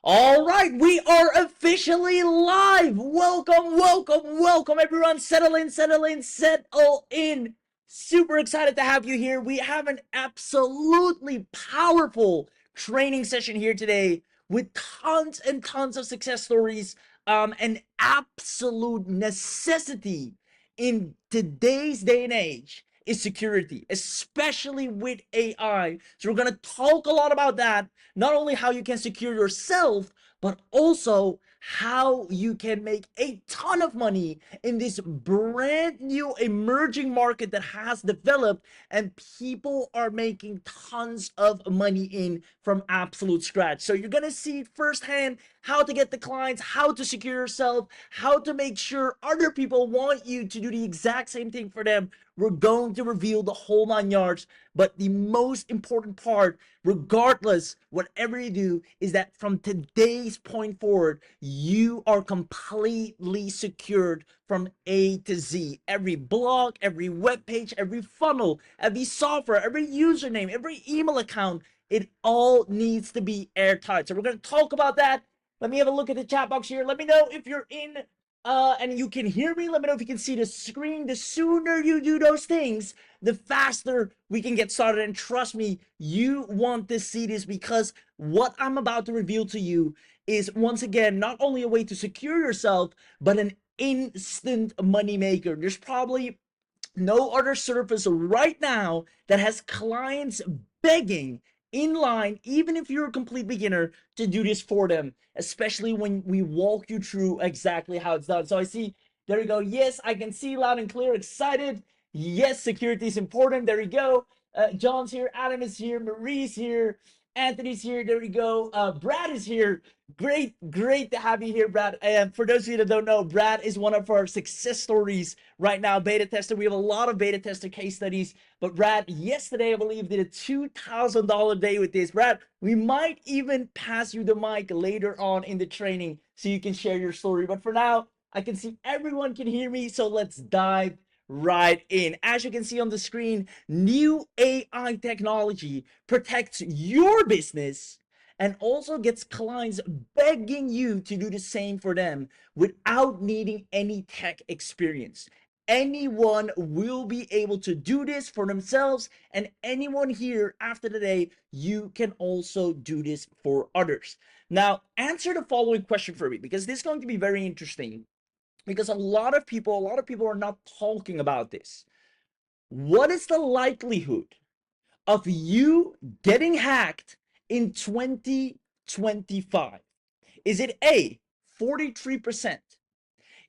All right, we are officially live. Welcome, everyone. Settle in. Super excited to have you here. We have an absolutely powerful training session here today with tons and tons of success stories. An absolute necessity in today's day and age is security, especially with AI. So we're gonna talk a lot about that. Not only how you can secure yourself, but also how you can make a ton of money in this brand new emerging market that has developed and people are making tons of money in from absolute scratch. So you're gonna see firsthand how to get the clients, how to secure yourself, how to make sure other people want you to do the exact same thing for them. We're going to reveal the whole 9 yards, but the most important part, regardless whatever you do, is that from today's point forward you are completely secured from A to Z. Every blog, every web page, every funnel, every software, every username, every email account, it all needs to be airtight. So we're going to talk about that. Let me have a look at the chat box here. Let me know if you're in and you can hear me. Let me know if you can see the screen. The sooner you do those things, the faster we can get started. And trust me, you want to see this, because what I'm about to reveal to you is, once again, not only a way to secure yourself, but an instant money maker. There's probably no other service right now that has clients begging in line, even if you're a complete beginner, to do this for them, especially when we walk you through exactly how it's done. So I see, there you go. Yes, I can see loud and clear, excited. Yes, security is important. There you go. John's here, Adam is here, Marie's here, Anthony's here. There we go. Brad is here. Great to have you here, Brad. And for those of you that don't know, Brad is one of our success stories right now, beta tester. We have a lot of beta tester case studies, but Brad, yesterday, I believe, did a $2,000 day with this. Brad, we might even pass you the mic later on in the training so you can share your story. But for now, I can see everyone can hear me, so let's dive right in. As you can see on the screen, new AI technology protects your business and also gets clients begging you to do the same for them without needing any tech experience. Anyone will be able to do this for themselves, and anyone here after today, you can also do this for others. Now, answer the following question for me, because this is going to be very interesting, because a lot of people are not talking about this. What is the likelihood of you getting hacked in 2025? Is it A, 43%?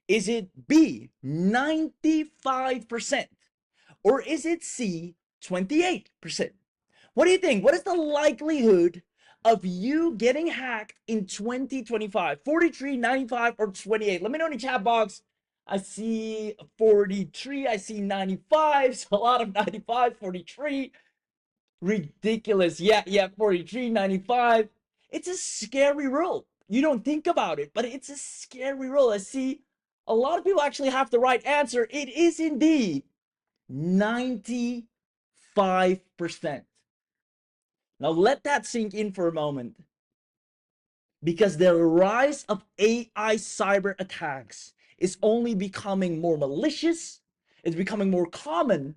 Is it B, 95%? Or is it C, 28%? What do you think? What is the likelihood of you getting hacked in 2025? 43, 95, or 28? Let me know in the chat box. I see 43, I see 95, so a lot of 95, 43. Ridiculous. Yeah, 43, 95. It's a scary rule. You don't think about it, but it's a scary rule. I see a lot of people actually have the right answer. It is indeed 95%. Now let that sink in for a moment, because the rise of AI cyber attacks is only becoming more malicious, it's becoming more common,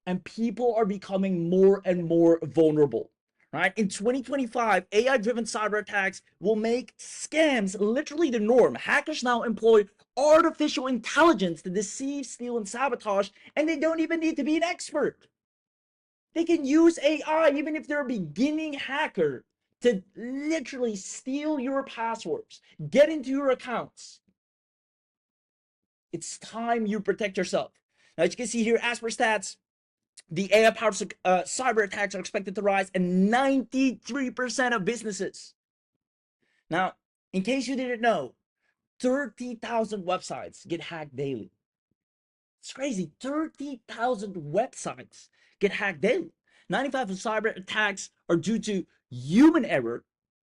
and people are becoming more and more vulnerable. Right? In 2025, AI-driven cyber attacks will make scams literally the norm. Hackers now employ artificial intelligence to deceive, steal, and sabotage, and they don't even need to be an expert. They can use AI, even if they're a beginning hacker, to literally steal your passwords, get into your accounts. It's time you protect yourself. Now, as you can see here, as per stats, the AI-powered cyber attacks are expected to rise in 93% of businesses. Now, in case you didn't know, 30,000 websites get hacked daily. It's crazy. 30,000 websites get hacked daily. 95% of cyber attacks are due to human error.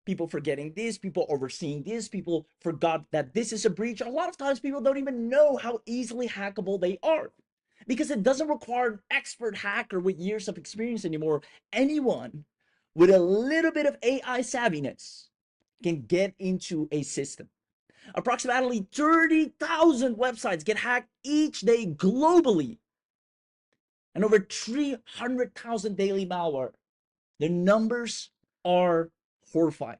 People forgetting this, people overseeing this, people forgot that this is a breach. A lot of times people don't even know how easily hackable they are, because it doesn't require an expert hacker with years of experience anymore. Anyone with a little bit of AI savviness can get into a system. Approximately 30,000 websites get hacked each day globally, and over 300,000 daily malware. The numbers are horrifying.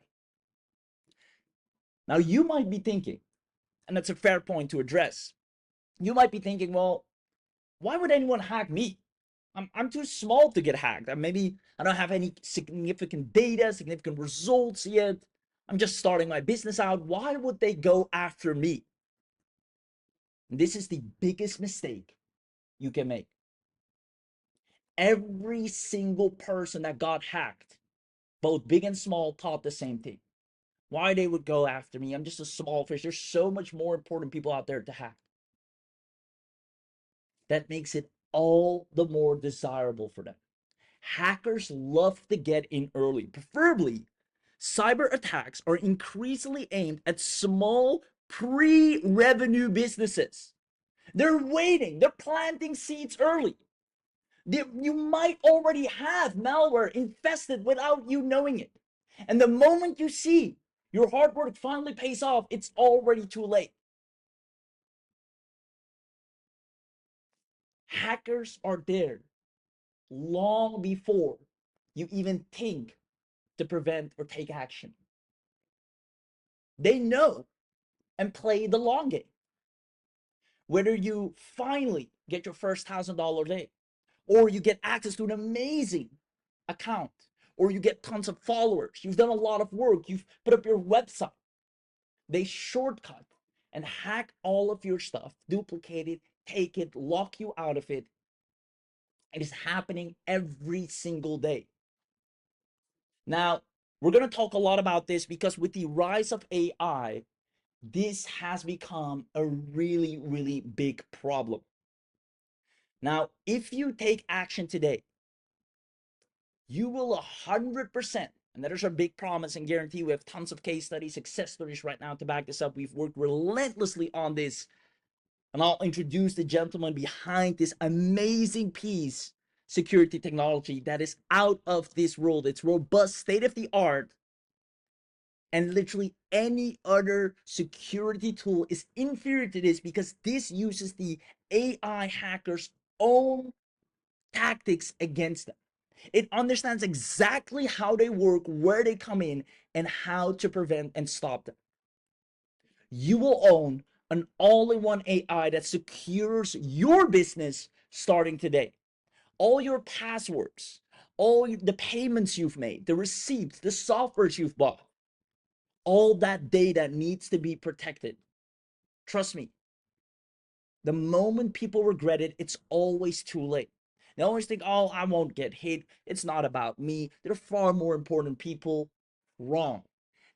Now, you might be thinking, and that's a fair point to address, you might be thinking, well, why would anyone hack me? I'm too small to get hacked. Maybe I don't have any significant data, significant results yet. I'm just starting my business out. Why would they go after me? And this is the biggest mistake you can make. Every single person that got hacked, both big and small, thought the same thing. Why they would go after me? I'm just a small fish. There's so much more important people out there to hack. That makes it all the more desirable for them. Hackers love to get in early. Preferably, cyber attacks are increasingly aimed at small pre-revenue businesses. They're waiting, they're planting seeds early. You might already have malware infested without you knowing it. And the moment you see your hard work finally pays off, it's already too late. Hackers are there long before you even think to prevent or take action. They know and play the long game. Whether you finally get your first $1,000 day, or you get access to an amazing account, or you get tons of followers, you've done a lot of work, you've put up your website, they shortcut and hack all of your stuff, duplicate it, take it, lock you out of it. It is happening every single day. Now, we're going to talk a lot about this because with the rise of AI, this has become a really, really big problem. Now, if you take action today, you will 100%, and that is our big promise and guarantee. We have tons of case studies, success stories right now to back this up. We've worked relentlessly on this, and I'll introduce the gentleman behind this amazing piece security technology that is out of this world. It's robust, state of the art, and literally any other security tool is inferior to this because this uses the AI hackers' own tactics against them. It understands exactly how they work, where they come in, and how to prevent and stop them. You will own an all-in-one AI that secures your business starting today. All your passwords, all the payments you've made, the receipts, the softwares you've bought, all that data needs to be protected. Trust me, the moment people regret it, it's always too late. They always think, oh, I won't get hit. It's not about me. There are far more important people. Wrong.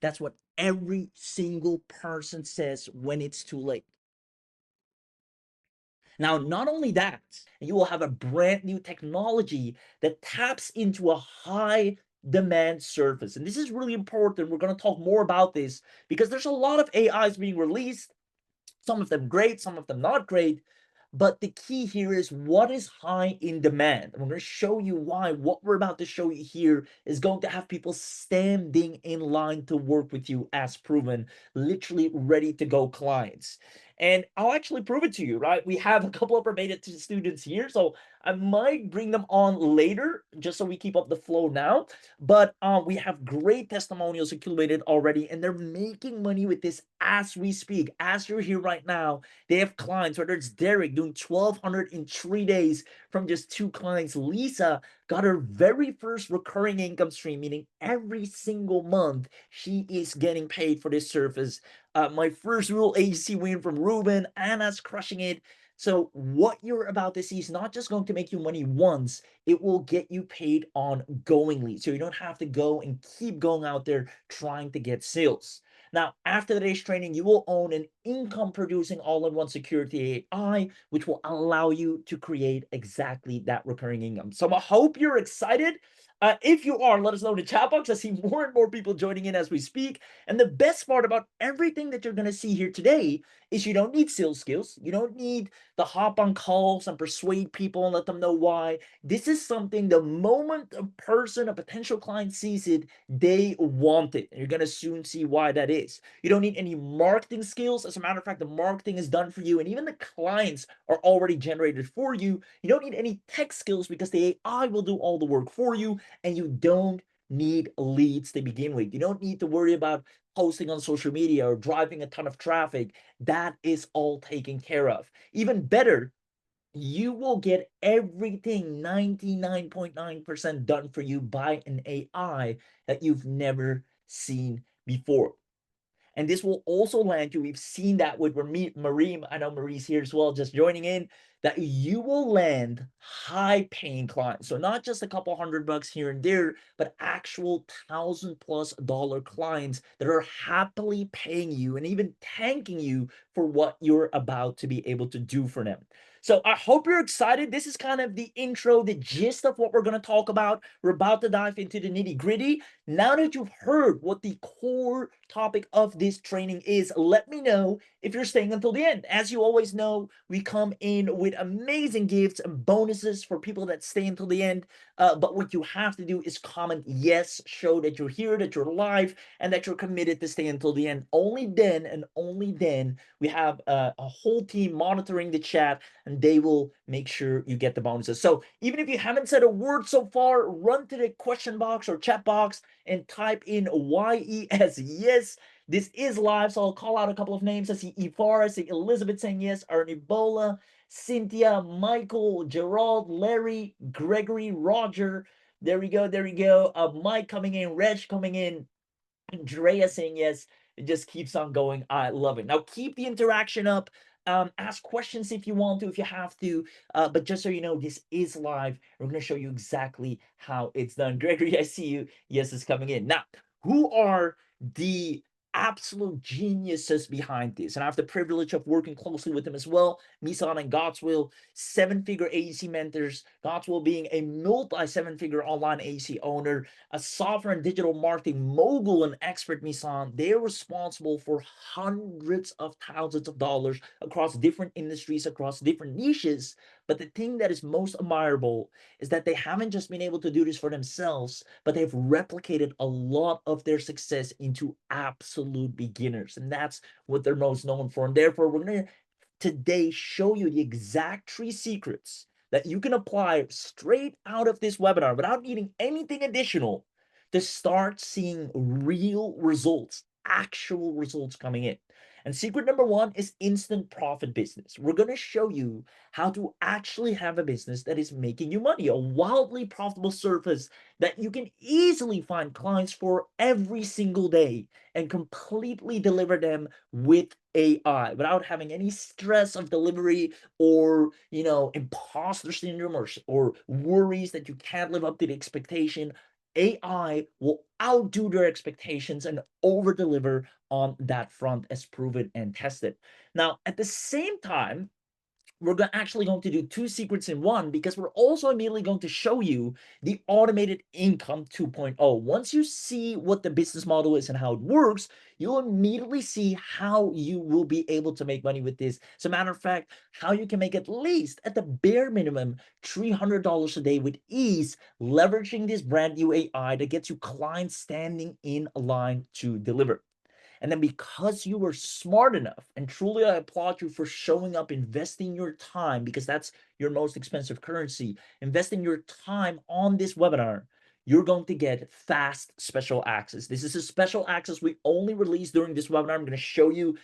That's what every single person says when it's too late. Now, not only that, you will have a brand new technology that taps into a high demand surface. And this is really important. We're going to talk more about this because there's a lot of AIs being released, some of them great, some of them not great. But the key here is what is high in demand. And we're going to show you why. What we're about to show you here is going to have people standing in line to work with you as proven, literally ready to go clients. And I'll actually prove it to you, right? We have a couple of our beta students here, so I might bring them on later just so we keep up the flow now. But we have great testimonials accumulated already, and they're making money with this as we speak. As you're here right now, they have clients, whether it's Derek doing 1,200 in 3 days from just 2 clients. Lisa got her very first recurring income stream, meaning every single month she is getting paid for this service. My first real agency win from Ruben. Anna's crushing it. So what you're about to see is not just going to make you money once, it will get you paid ongoingly. So you don't have to go and keep going out there trying to get sales. Now, after today's training, you will own an income-producing all-in-one security AI, which will allow you to create exactly that recurring income. So I hope you're excited. If you are, let us know in the chat box. I see more and more people joining in as we speak. And the best part about everything that you're going to see here today is you don't need sales skills. You don't need to hop on calls and persuade people and let them know why. This is something the moment a person, a potential client sees it, they want it. And you're going to soon see why that is. You don't need any marketing skills. As a matter of fact, the marketing is done for you, and even the clients are already generated for you. You don't need any tech skills because the AI will do all the work for you, and you don't need leads to begin with. You don't need to worry about posting on social media or driving a ton of traffic. That is all taken care of. Even better, you will get everything 99.9% done for you by an AI that you've never seen before. And this will also land you, we've seen that with Marie, I know Marie's here as well, just joining in, that you will land high paying clients. So not just a couple $100 here and there, but actual $1,000+ clients that are happily paying you and even thanking you for what you're about to be able to do for them. So I hope you're excited. This is kind of the intro, the gist of what we're going to talk about. We're about to dive into the nitty gritty. Now that you've heard what the core topic of this training is, let me know if you're staying until the end. As you always know, we come in with amazing gifts and bonuses for people that stay until the end. But what you have to do is comment yes, show that you're here, that you're live, and that you're committed to stay until the end. Only then and only then we have a whole team monitoring the chat, and they will make sure you get the bonuses. So even if you haven't said a word so far, run to the question box or chat box and type in YES, yes. This is live, so I'll call out a couple of names. I see Ifar, I see Elizabeth saying yes, Ebola, Cynthia, Michael, Gerald, Larry, Gregory, Roger. There we go, there we go. Mike coming in, Reg coming in, Andrea saying yes. It just keeps on going. I love it. Now keep the interaction up. Ask questions if you want to, if you have to. But just so you know, this is live. We're going to show you exactly how it's done. Gregory, I see you. Yes, it's coming in. Now, who are the absolute geniuses behind this? And I have the privilege of working closely with them as well. Misan and Godswill, 7-figure AEC mentors. Godswill being a multi-7-figure online AEC owner, a software and digital marketing mogul and expert, Misan. They're responsible for hundreds of thousands of dollars across different industries, across different niches. But the thing that is most admirable is that they haven't just been able to do this for themselves, but they've replicated a lot of their success into absolute beginners. And that's what they're most known for. And therefore, we're going to today show you the exact 3 secrets that you can apply straight out of this webinar without needing anything additional to start seeing real results, actual results coming in. And secret number 1 is instant profit business. We're going to show you how to actually have a business that is making you money, a wildly profitable service that you can easily find clients for every single day and completely deliver them with AI without having any stress of delivery or, imposter syndrome or worries that you can't live up to the expectation. AI will outdo their expectations and over deliver on that front as proven and tested. Now, at the same time, we're actually going to do 2 secrets in one, because we're also immediately going to show you the automated income 2.0. Once you see what the business model is and how it works, you'll immediately see how you will be able to make money with this. As a matter of fact, how you can make at least, at the bare minimum, $300 a day with ease, leveraging this brand new AI that gets you clients standing in line to deliver. And then because you were smart enough, and truly I applaud you for showing up, investing your time, because that's your most expensive currency, investing your time on this webinar, you're going to get fast special access. This is a special access we only release during this webinar. I'm going to show you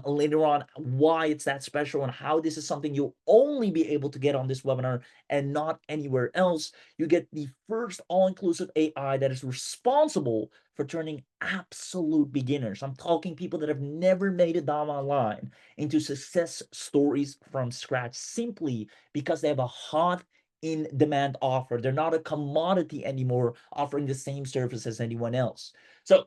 later on why it's that special and how this is something you'll only be able to get on this webinar and not anywhere else. You get the first all-inclusive AI that is responsible for turning absolute beginners, I'm talking people that have never made a dime online, into success stories from scratch, simply because they have a hot, in demand offer. They're not a commodity anymore, offering the same service as anyone else. So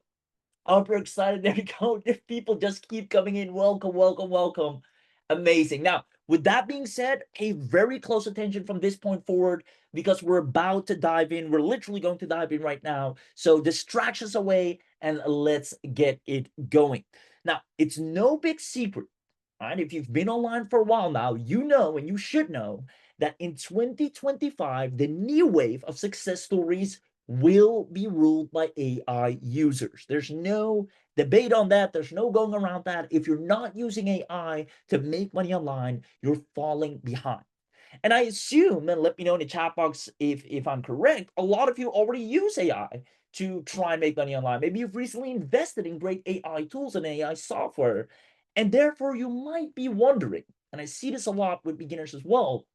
I hope you're excited. There you go. If people just keep coming in, welcome, welcome, welcome. Amazing. Now, With that being said, pay very close attention from this point forward because we're about to dive in. We're literally going to dive in right now. So distractions away and let's get it going. Now, it's no big secret, right? If you've been online for a while now, you know and you should know that in 2025, the new wave of success stories will be ruled by AI users. There's no debate on that. There's no going around that. If you're not using AI to make money online, you're falling behind. And I assume, and let me know in the chat box if I'm correct, a lot of you already use AI to try and make money online. Maybe you've recently invested in great AI tools and AI software, and therefore you might be wondering, and I see this a lot with beginners as well,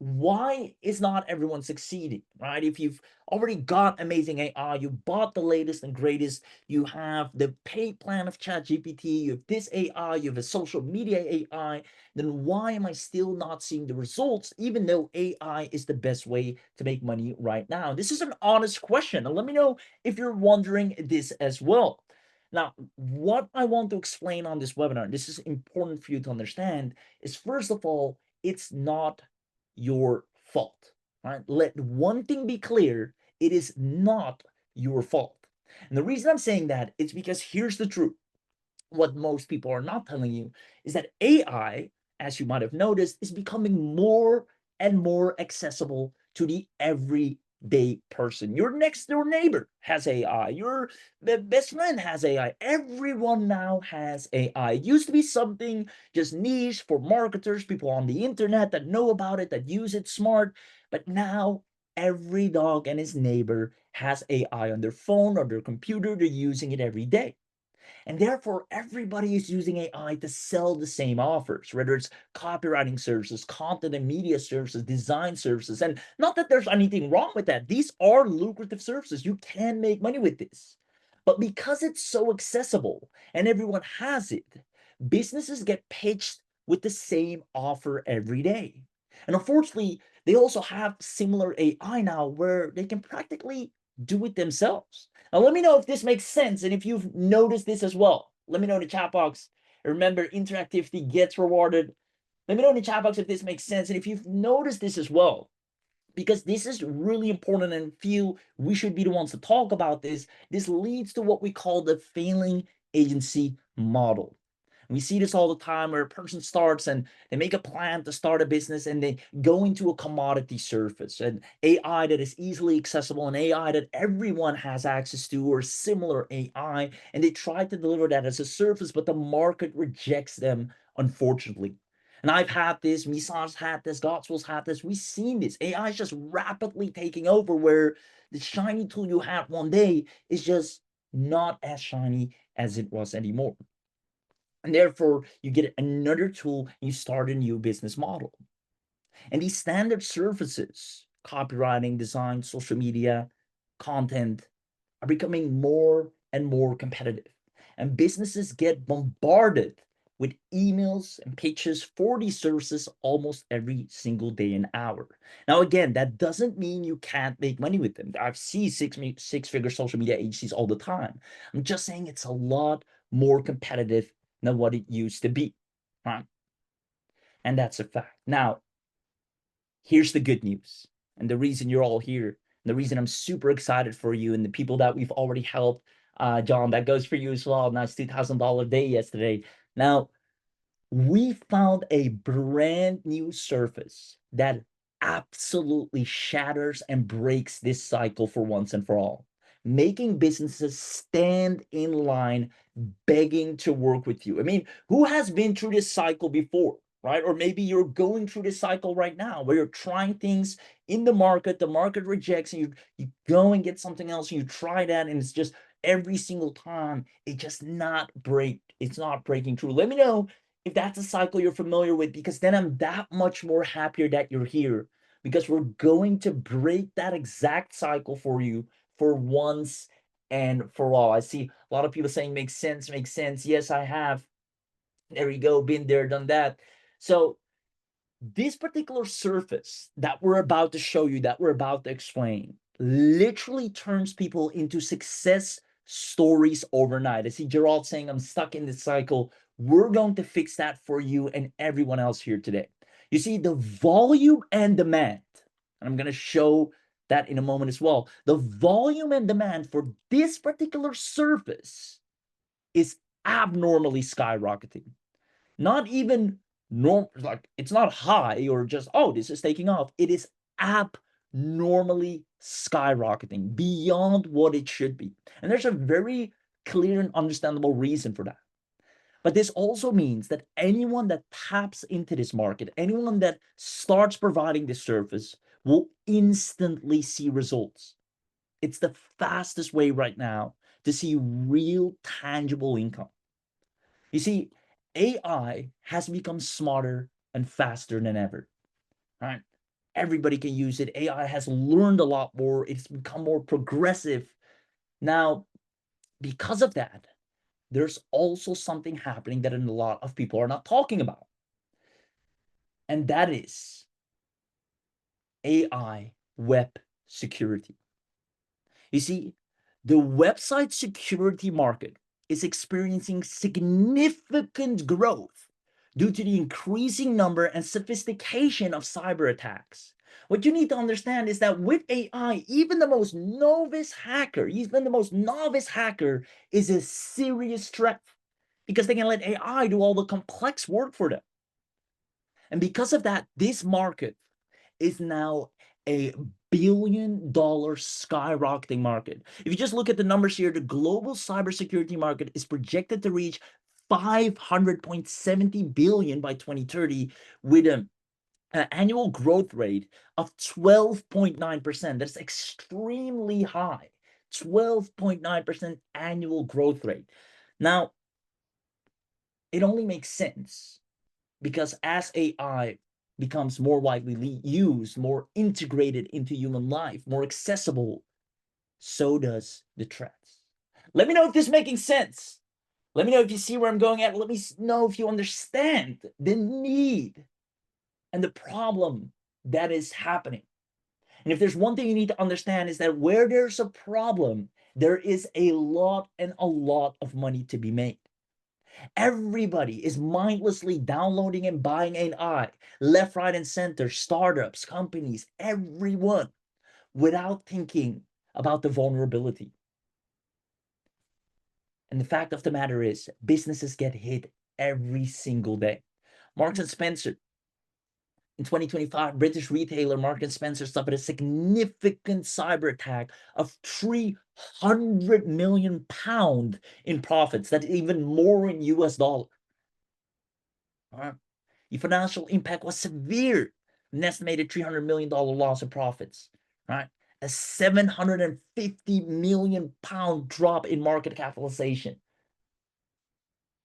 why is not everyone succeeding, right? If you've already got amazing AI, you bought the latest and greatest, you have the paid plan of ChatGPT, you have this AI, you have a social media AI, then why am I still not seeing the results, even though AI is the best way to make money right now? This is an honest question, and let me know if you're wondering this as well. Now, what I want to explain on this webinar, this is important for you to understand, is first of all, it's not your fault, right? Let one thing be clear, it is not your fault. And the reason I'm saying that is because here's the truth. What most people are not telling you is that AI, as you might have noticed, is becoming more and more accessible to the everyday person. Your next door neighbor has AI. Your best friend has AI. Everyone now has AI. It used to be something just niche for marketers, people on the internet that know about it, that use it smart. But now every dog and his neighbor has AI on their phone or their computer. They're using it every day. And therefore, everybody is using AI to sell the same offers, whether it's copywriting services, content and media services, design services. And not that there's anything wrong with that. These are lucrative services. You can make money with this. But because it's so accessible and everyone has it, businesses get pitched with the same offer every day. And unfortunately, they also have similar AI now where they can practically do it themselves. Now, let me know if this makes sense and if you've noticed this as well. Let me know in the chat box. Remember, interactivity gets rewarded. Let me know in the chat box if this makes sense and if you've noticed this as well, because this is really important and feel we should be the ones to talk about this. This leads to what we call the failing agency model. We see this all the time where a person starts and they make a plan to start a business and they go into a commodity surface, and AI that is easily accessible, and AI that everyone has access to, or similar AI, and they try to deliver that as a service, but the market rejects them, unfortunately. And I've had this, Misan's had this, Gospel's had this. We've seen this. AI is just rapidly taking over where the shiny tool you had one day is just not as shiny as it was anymore. And therefore, you get another tool and you start a new business model. And these standard services, copywriting, design, social media, content, are becoming more and more competitive. And businesses get bombarded with emails and pitches for these services almost every single day and hour. Now, again, that doesn't mean you can't make money with them. I've seen six-figure social media agencies all the time. I'm just saying it's a lot more competitive than what it used to be, right? And that's a fact. Now, here's the good news, and the reason you're all here, and the reason I'm super excited for you and the people that we've already helped. John, that goes for you as well. Nice $2,000 day yesterday. Now, we found a brand new surface that absolutely shatters and breaks this cycle for once and for all, making businesses stand in line begging to work with you. I mean, who has been through this cycle before, right? Or maybe you're going through this cycle right now where you're trying things in the market rejects, and you go and get something else, and you try that, and it's just every single time it's not breaking through. Let me know if that's a cycle you're familiar with, because then I'm that much more happier that you're here, because we're going to break that exact cycle for you for once and for all. I see a lot of people saying makes sense, makes sense. Yes, I have. There you go, been there, done that. So this particular surface that we're about to show you, that we're about to explain, literally turns people into success stories overnight. I see Gerald saying, I'm stuck in this cycle. We're going to fix that for you and everyone else here today. You see, the volume and demand, and I'm going to show that in a moment as well. The volume and demand for this particular service is abnormally skyrocketing. Not even normal, like it's not high or just, oh, this is taking off. It is abnormally skyrocketing beyond what it should be. And there's a very clear and understandable reason for that. But this also means that anyone that taps into this market, anyone that starts providing this service, will instantly see results. It's the fastest way right now to see real tangible income. You see, AI has become smarter and faster than ever, right? Everybody can use it. AI has learned a lot more. It's become more progressive. Now, because of that, there's also something happening that a lot of people are not talking about. And that is AI web security. You see, the website security market is experiencing significant growth due to the increasing number and sophistication of cyber attacks. What you need to understand is that with AI, even the most novice hacker is a serious threat because they can let AI do all the complex work for them. And because of that, this market is now a $1 billion skyrocketing market. If you just look at the numbers here, the global cybersecurity market is projected to reach 500.70 billion by 2030 with an annual growth rate of 12.9%. That's extremely high. 12.9% annual growth rate. Now, it only makes sense because as AI becomes more widely used, more integrated into human life, more accessible, so does the threats. Let me know if this is making sense. Let me know if you see where I'm going at. Let me know if you understand the need and the problem that is happening. And if there's one thing you need to understand is that where there's a problem, there is a lot of money to be made. Everybody is mindlessly downloading and buying AI, left, right, and center, startups, companies, everyone, without thinking about the vulnerability. And the fact of the matter is, businesses get hit every single day. Marks and Spencer, in 2025, British retailer Marks & Spencer suffered a significant cyber attack of 300 million pounds in profits. That's even more in US dollar. All right. The financial impact was severe, an estimated $300 million loss in profits, right? A 750 million pound drop in market capitalization.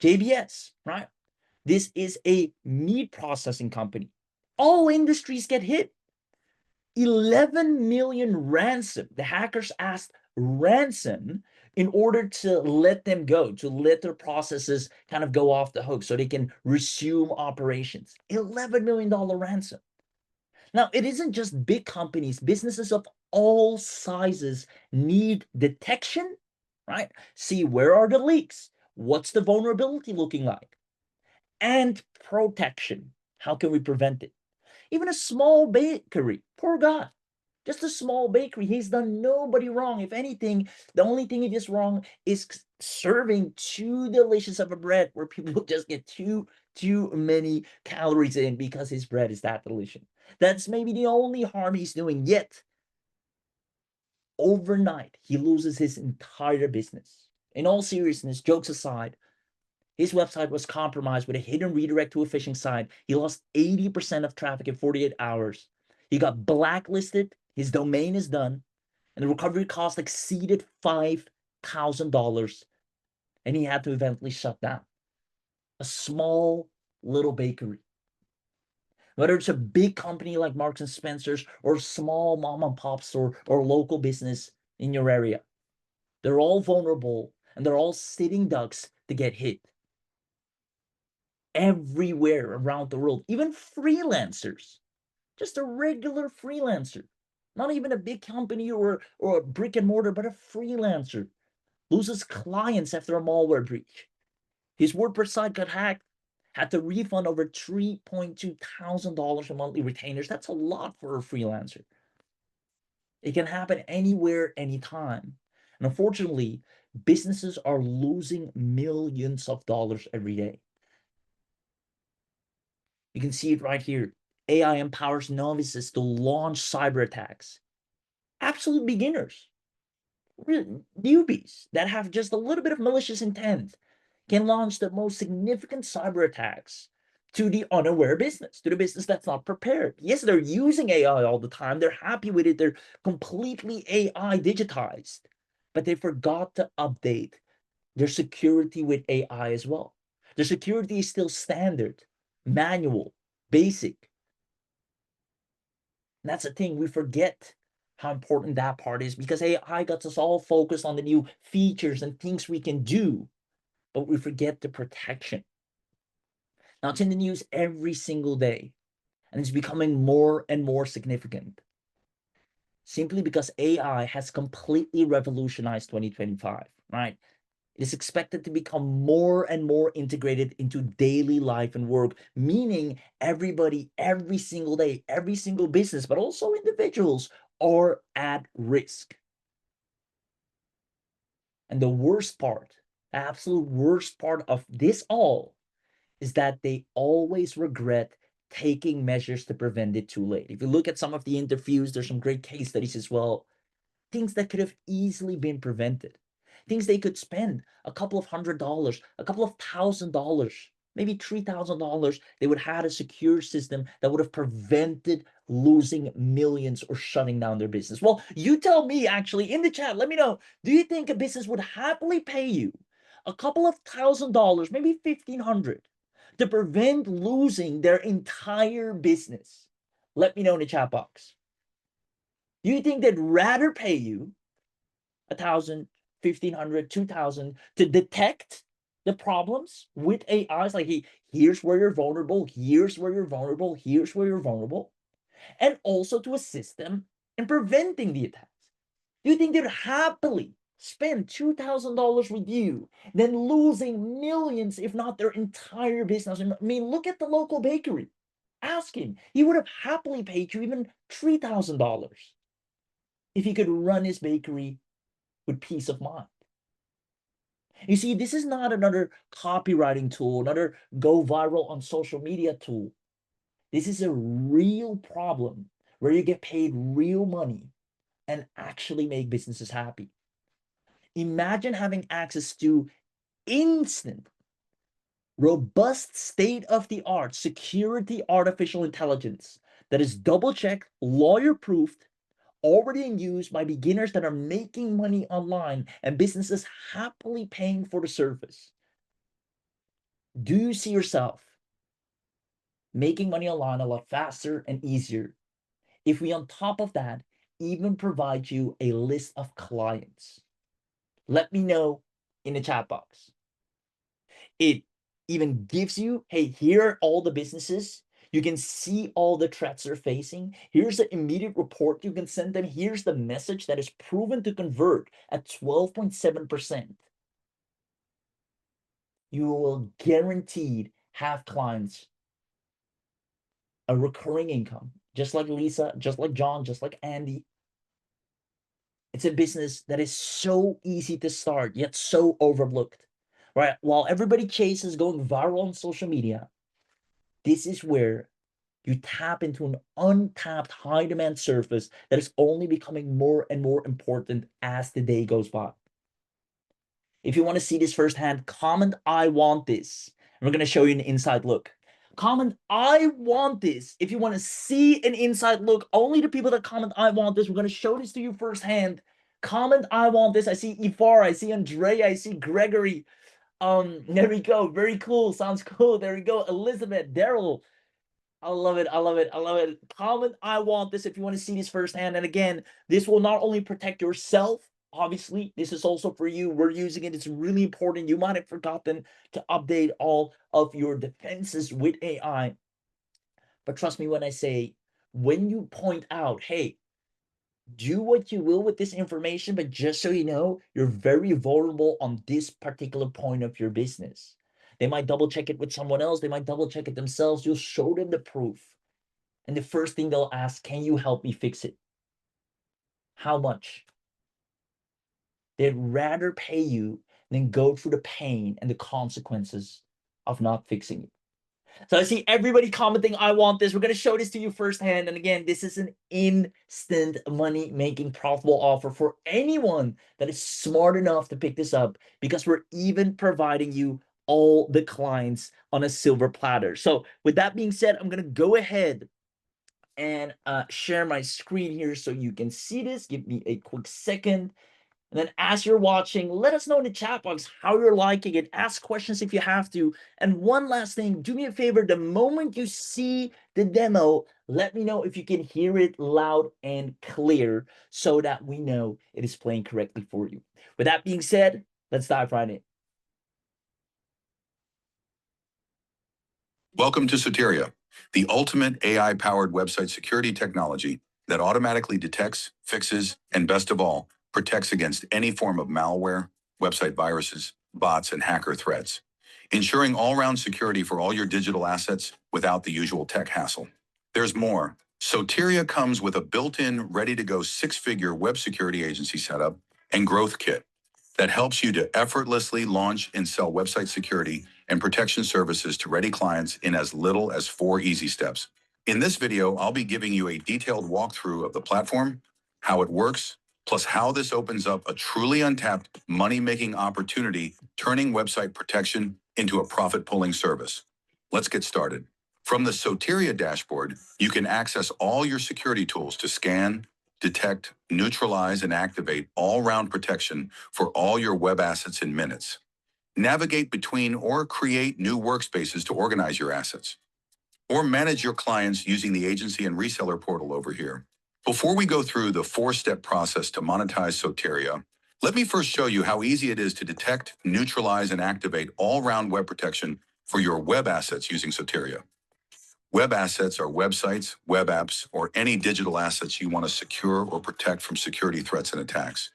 JBS, right? This is a meat processing company. All industries get hit. 11 million ransom. The hackers asked ransom in order to let them go, to let their processes kind of go off the hook so they can resume operations. $11 million ransom. Now, it isn't just big companies, businesses of all sizes need detection, right? See, where are the leaks? What's the vulnerability looking like? And protection. How can we prevent it? Even a small bakery, poor guy, just a small bakery. He's done nobody wrong. If anything, the only thing he does wrong is serving too delicious of a bread where people just get too many calories in because his bread is that delicious. That's maybe the only harm he's doing. Yet, overnight, he loses his entire business. In all seriousness, jokes aside, his website was compromised with a hidden redirect to a phishing site. He lost 80% of traffic in 48 hours. He got blacklisted. His domain is done. And the recovery cost exceeded $5,000. And he had to eventually shut down. A small little bakery. Whether it's a big company like Marks and Spencer's or small mom and pop store or local business in your area, they're all vulnerable and they're all sitting ducks to get hit. Everywhere around the world, even freelancers, just a regular freelancer, not even a big company or a brick and mortar, but a freelancer loses clients after a malware breach. His WordPress site got hacked, had to refund over $3.2 thousand in monthly retainers. That's a lot for a freelancer. It can happen anywhere, anytime. And unfortunately, businesses are losing millions of dollars every day. You can see it right here. AI empowers novices to launch cyber attacks. Absolute beginners, newbies that have just a little bit of malicious intent can launch the most significant cyber attacks to the unaware business, to the business that's not prepared. Yes, they're using AI all the time. They're happy with it. They're completely AI digitized, but they forgot to update their security with AI as well. Their security is still standard, manual, basic. And that's the thing, we forget how important that part is because AI got us all focused on the new features and things we can do, but we forget the protection. Now, it's in the news every single day, and it's becoming more and more significant simply because AI has completely revolutionized 2025, right? It is expected to become more and more integrated into daily life and work, meaning everybody, every single day, every single business, but also individuals are at risk. And the worst part, the absolute worst part of this all is that they always regret taking measures to prevent it too late. If you look at some of the interviews, there's some great case studies as well. Things that could have easily been prevented. Things they could spend a couple of $100, a couple of $1,000, maybe $3,000. They would have had a secure system that would have prevented losing millions or shutting down their business. Well, you tell me actually in the chat, let me know. Do you think a business would happily pay you a couple of $1,000, maybe 1,500, to prevent losing their entire business? Let me know in the chat box. Do you think they'd rather pay you 1,000, 1,500, 2,000 to detect the problems with AIs? Like, hey, here's where you're vulnerable, here's where you're vulnerable, here's where you're vulnerable, and also to assist them in preventing the attacks. Do you think they'd happily spend $2,000 with you than losing millions, if not their entire business? I mean, look at the local bakery. Ask him. He would have happily paid you even $3,000 if he could run his bakery with peace of mind. You see, this is not another copywriting tool, another go viral on social media tool. This is a real problem where you get paid real money and actually make businesses happy. Imagine having access to instant, robust, state-of-the-art security artificial intelligence that is double-checked, lawyer-proofed, already in use by beginners that are making money online and businesses happily paying for the service. Do you see yourself making money online a lot faster and easier if we, on top of that, even provide you a list of clients? Let me know in the chat box. It even gives you, hey, here are all the businesses. You can see all the threats they're facing. Here's the immediate report you can send them. Here's the message that is proven to convert at 12.7%. You will guaranteed have clients, a recurring income, just like Lisa, just like John, just like Andy. It's a business that is so easy to start, yet so overlooked, right? While everybody chases going viral on social media, this is where you tap into an untapped high demand surface that is only becoming more and more important as the day goes by. If you want to see this firsthand, comment "I want this." And we're going to show you an inside look. Comment "I want this" if you want to see an inside look. Only the people that comment "I want this," we're going to show this to you firsthand. Comment "I want this." I see Ifar, I see Andrea, I see Gregory. There we go. Very cool. Sounds cool. There we go. Elizabeth, Daryl. I love it. I love it. I love it. Comment "I want this" if you want to see this firsthand. And again, this will not only protect yourself, obviously, this is also for you. We're using it. It's really important. You might have forgotten to update all of your defenses with AI. But trust me when I say, when you point out, hey, do what you will with this information, but just so you know, you're very vulnerable on this particular point of your business. They might double check it with someone else. They might double check it themselves. You'll show them the proof. And the first thing they'll ask, can you help me fix it? How much? They'd rather pay you than go through the pain and the consequences of not fixing it. So I see everybody commenting, I want this. We're going to show this to you firsthand. And again, this is an instant money-making profitable offer for anyone that is smart enough to pick this up, because we're even providing you all the clients on a silver platter. So with that being said, I'm going to go ahead and share my screen here so you can see this. Give me a quick second. And then as you're watching, let us know in the chat box how you're liking it. Ask questions if you have to. And one last thing, do me a favor, the moment you see the demo, let me know if you can hear it loud and clear so that we know it is playing correctly for you. With that being said, let's dive right in. Welcome to Soteria, the ultimate AI-powered website security technology that automatically detects, fixes, and best of all, protects against any form of malware, website viruses, bots, and hacker threats, ensuring all-round security for all your digital assets without the usual tech hassle. There's more. Soteria comes with a built-in, ready-to-go six-figure web security agency setup and growth kit that helps you to effortlessly launch and sell website security and protection services to ready clients in as little as 4 easy steps. In this video, I'll be giving you a detailed walkthrough of the platform, how it works, plus how this opens up a truly untapped money-making opportunity, turning website protection into a profit-pulling service. Let's get started. From the Soteria dashboard, you can access all your security tools to scan, detect, neutralize, and activate all-round protection for all your web assets in minutes. Navigate between or create new workspaces to organize your assets, or manage your clients using the agency and reseller portal over here. Before we go through the 4-step process to monetize Soteria, let me first show you how easy it is to detect, neutralize, and activate all-round web protection for your web assets using Soteria. Web assets are websites, web apps, or any digital assets you want to secure or protect from security threats and attacks.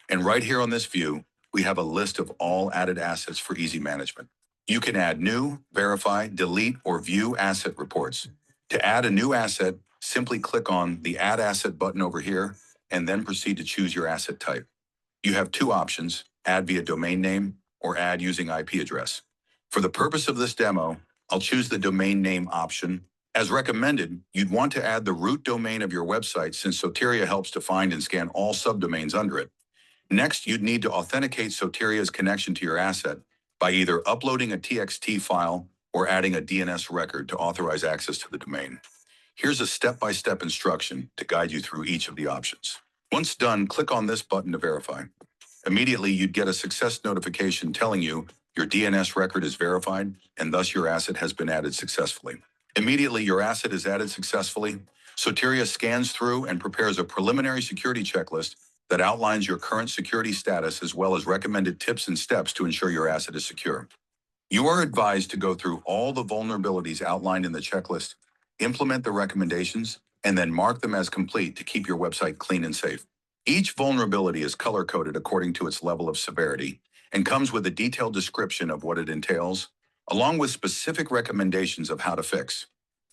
And right here on this view, we have a list of all added assets for easy management. You can add new, verify, delete, or view asset reports. To add a new asset, simply click on the Add Asset button over here, and then proceed to choose your asset type. You have 2 options, add via domain name or add using IP address. For the purpose of this demo, I'll choose the domain name option. As recommended, you'd want to add the root domain of your website since Soteria helps to find and scan all subdomains under it. Next, you'd need to authenticate Soteria's connection to your asset by either uploading a TXT file or adding a DNS record to authorize access to the domain. Here's a step-by-step instruction to guide you through each of the options. Once done, click on this button to verify. Immediately, you'd get a success notification telling you your DNS record is verified and thus your asset has been added successfully. Immediately, your asset is added successfully. Soteria scans through and prepares a preliminary security checklist that outlines your current security status as well as recommended tips and steps to ensure your asset is secure. You are advised to go through all the vulnerabilities outlined in the checklist, implement the recommendations, and then mark them as complete to keep your website clean and safe. Each vulnerability is color-coded according to its level of severity and comes with a detailed description of what it entails, along with specific recommendations of how to fix.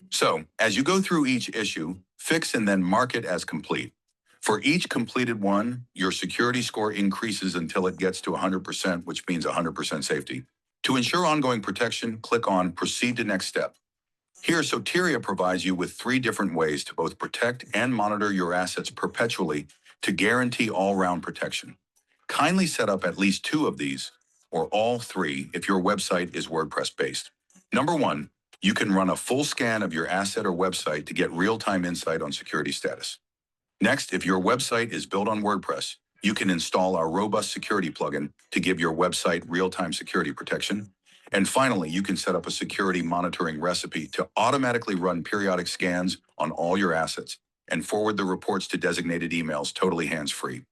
So, as you go through each issue, fix and then mark it as complete. For each completed one, your security score increases until it gets to 100%, which means 100% safety. To ensure ongoing protection, click on Proceed to Next Step. Here, Soteria provides you with 3 different ways to both protect and monitor your assets perpetually to guarantee all-round protection. Kindly set up at least 2 of these, or all 3 if your website is WordPress-based. Number 1, you can run a full scan of your asset or website to get real-time insight on security status. Next, if your website is built on WordPress, you can install our robust security plugin to give your website real-time security protection. And finally, you can set up a security monitoring recipe to automatically run periodic scans on all your assets and forward the reports to designated emails totally hands-free.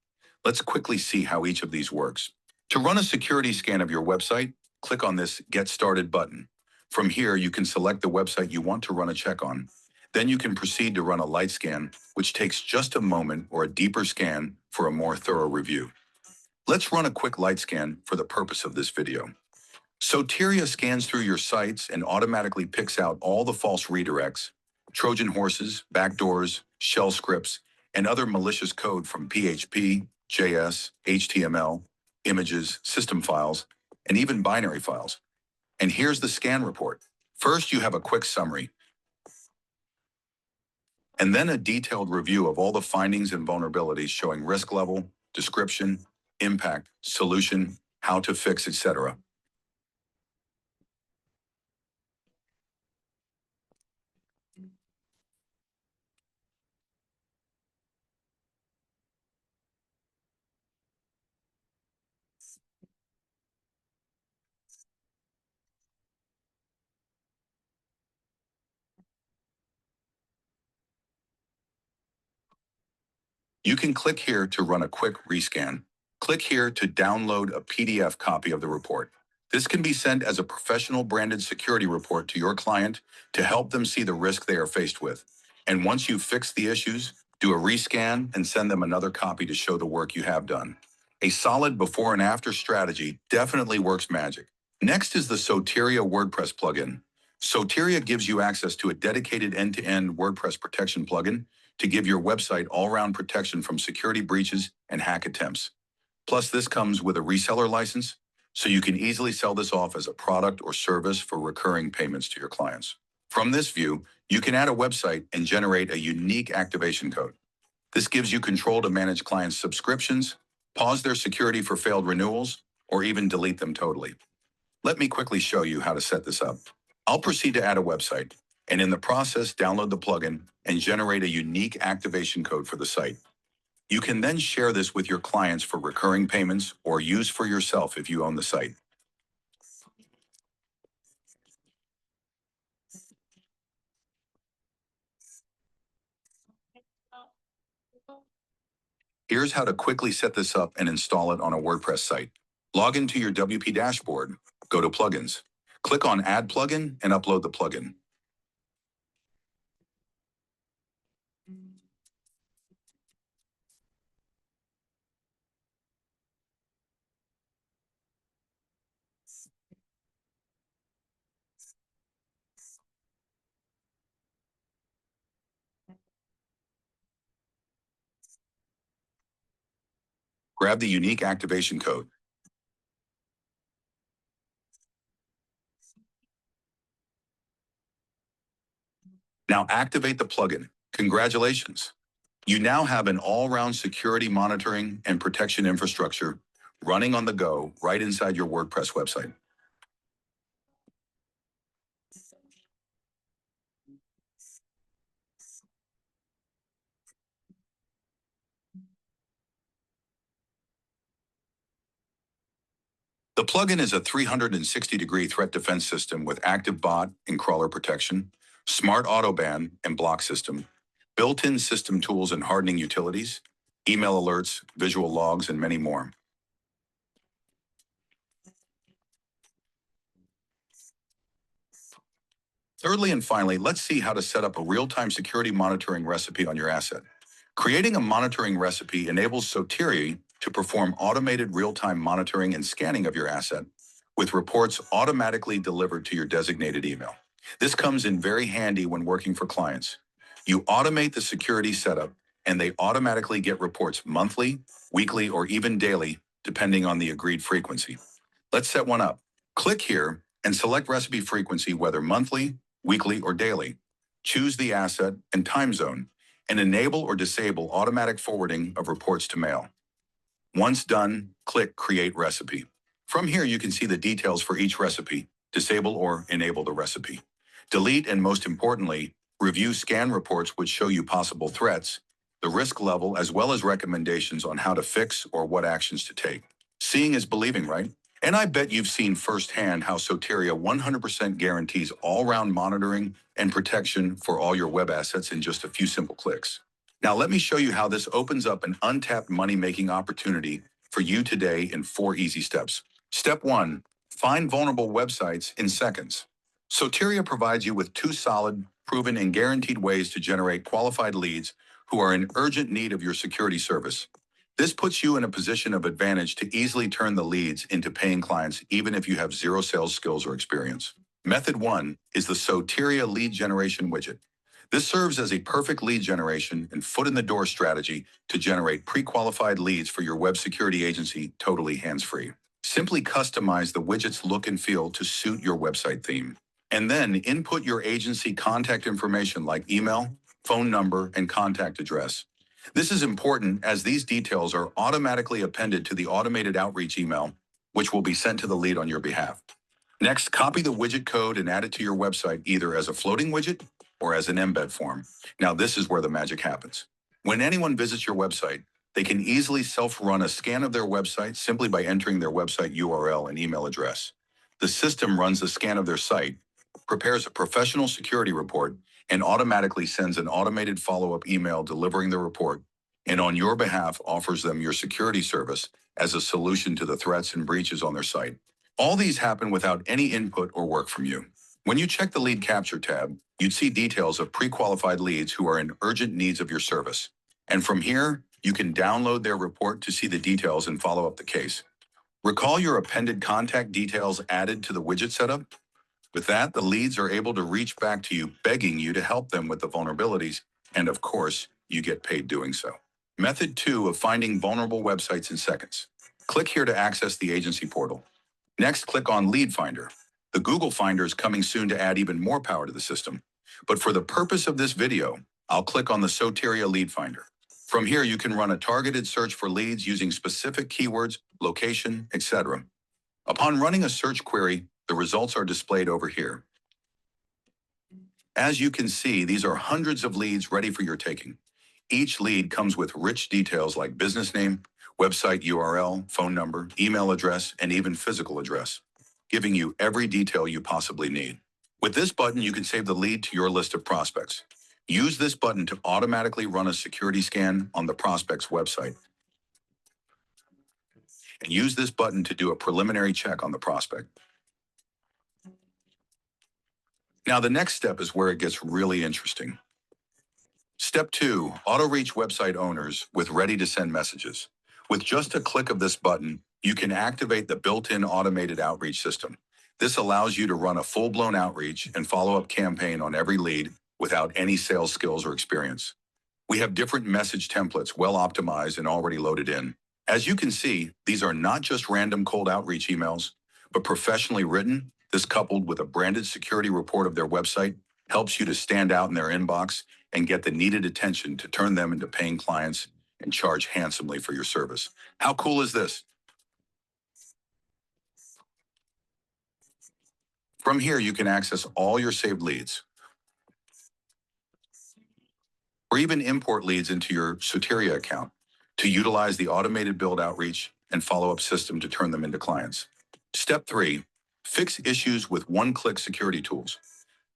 Let's quickly see how each of these works. To run a security scan of your website, click on this Get Started button. From here, you can select the website you want to run a check on. Then you can proceed to run a light scan, which takes just a moment, or a deeper scan for a more thorough review. Let's run a quick light scan for the purpose of this video. Soteria scans through your sites and automatically picks out all the false redirects, Trojan horses, backdoors, shell scripts, and other malicious code from PHP, JS, HTML, images, system files, and even binary files. And here's the scan report. First, you have a quick summary, and then a detailed review of all the findings and vulnerabilities showing risk level, description, impact, solution, how to fix, etc. You can click here to run a quick rescan. Click here to download a PDF copy of the report. This can be sent as a professional branded security report to your client to help them see the risk they are faced with. And once you've fixed the issues, do a rescan and send them another copy to show the work you have done. A solid before and after strategy definitely works magic. Next is the Soteria WordPress plugin. Soteria gives you access to a dedicated end-to-end WordPress protection plugin to give your website all-round protection from security breaches and hack attempts. Plus, this comes with a reseller license, so you can easily sell this off as a product or service for recurring payments to your clients. From this view, you can add a website and generate a unique activation code. This gives you control to manage clients' subscriptions, pause their security for failed renewals, or even delete them totally. Let me quickly show you how to set this up. I'll proceed to add a website, and in the process, download the plugin and generate a unique activation code for the site. You can then share this with your clients for recurring payments or use for yourself if you own the site. Here's how to quickly set this up and install it on a WordPress site. Log into your WP dashboard, go to Plugins. Click on Add Plugin and upload the plugin. Grab the unique activation code. Now activate the plugin. Congratulations! You now have an all-round security monitoring and protection infrastructure running on the go right inside your WordPress website. The plugin is a 360-degree threat defense system with active bot and crawler protection, smart auto ban and block system, built-in system tools and hardening utilities, email alerts, visual logs, and many more. Thirdly and finally, let's see how to set up a real-time security monitoring recipe on your asset. Creating a monitoring recipe enables Soteria to perform automated real-time monitoring and scanning of your asset, with reports automatically delivered to your designated email. This comes in very handy when working for clients. You automate the security setup, and they automatically get reports monthly, weekly, or even daily, depending on the agreed frequency. Let's set one up. Click here and select recipe frequency, whether monthly, weekly, or daily. Choose the asset and time zone, and enable or disable automatic forwarding of reports to mail. Once done, click Create Recipe. From here, you can see the details for each recipe, disable or enable the recipe. Delete and, most importantly, review scan reports which show you possible threats, the risk level, as well as recommendations on how to fix or what actions to take. Seeing is believing, right? And I bet you've seen firsthand how Soteria 100% guarantees all-round monitoring and protection for all your web assets in just a few simple clicks. Now let me show you how this opens up an untapped money-making opportunity for you today in 4 easy steps. Step 1, find vulnerable websites in seconds. Soteria provides you with 2 solid, proven, and guaranteed ways to generate qualified leads who are in urgent need of your security service. This puts you in a position of advantage to easily turn the leads into paying clients even if you have zero sales skills or experience. Method 1 is the Soteria lead generation widget. This serves as a perfect lead generation and foot-in-the-door strategy to generate pre-qualified leads for your web security agency totally hands-free. Simply customize the widget's look and feel to suit your website theme. And then input your agency contact information like email, phone number, and contact address. This is important as these details are automatically appended to the automated outreach email, which will be sent to the lead on your behalf. Next, copy the widget code and add it to your website either as a floating widget or as an embed form. Now, this is where the magic happens. When anyone visits your website, they can easily self-run a scan of their website simply by entering their website URL and email address. The system runs a scan of their site, prepares a professional security report, and automatically sends an automated follow-up email delivering the report, and on your behalf offers them your security service as a solution to the threats and breaches on their site. All these happen without any input or work from you. When you check the Lead Capture tab, you'd see details of pre-qualified leads who are in urgent needs of your service. And from here, you can download their report to see the details and follow up the case. Recall your appended contact details added to the widget setup? With that, the leads are able to reach back to you, begging you to help them with the vulnerabilities, and of course, you get paid doing so. Method 2 of finding vulnerable websites in seconds. Click here to access the agency portal. Next, click on Lead Finder. The Google Finder is coming soon to add even more power to the system. But for the purpose of this video, I'll click on the Soteria Lead Finder. From here, you can run a targeted search for leads using specific keywords, location, etc. Upon running a search query, the results are displayed over here. As you can see, these are hundreds of leads ready for your taking. Each lead comes with rich details like business name, website URL, phone number, email address, and even physical address, giving you every detail you possibly need. With this button, you can save the lead to your list of prospects. Use this button to automatically run a security scan on the prospect's website. And use this button to do a preliminary check on the prospect. Now, the next step is where it gets really interesting. Step 2, auto-reach website owners with ready-to-send messages. With just a click of this button, you can activate the built-in automated outreach system. This allows you to run a full-blown outreach and follow-up campaign on every lead without any sales skills or experience. We have different message templates well optimized and already loaded in. As you can see, these are not just random cold outreach emails, but professionally written. This, coupled with a branded security report of their website, helps you to stand out in their inbox and get the needed attention to turn them into paying clients and charge handsomely for your service. How cool is this? From here, you can access all your saved leads, or even import leads into your Soteria account to utilize the automated build outreach and follow-up system to turn them into clients. Step 3, fix issues with one-click security tools.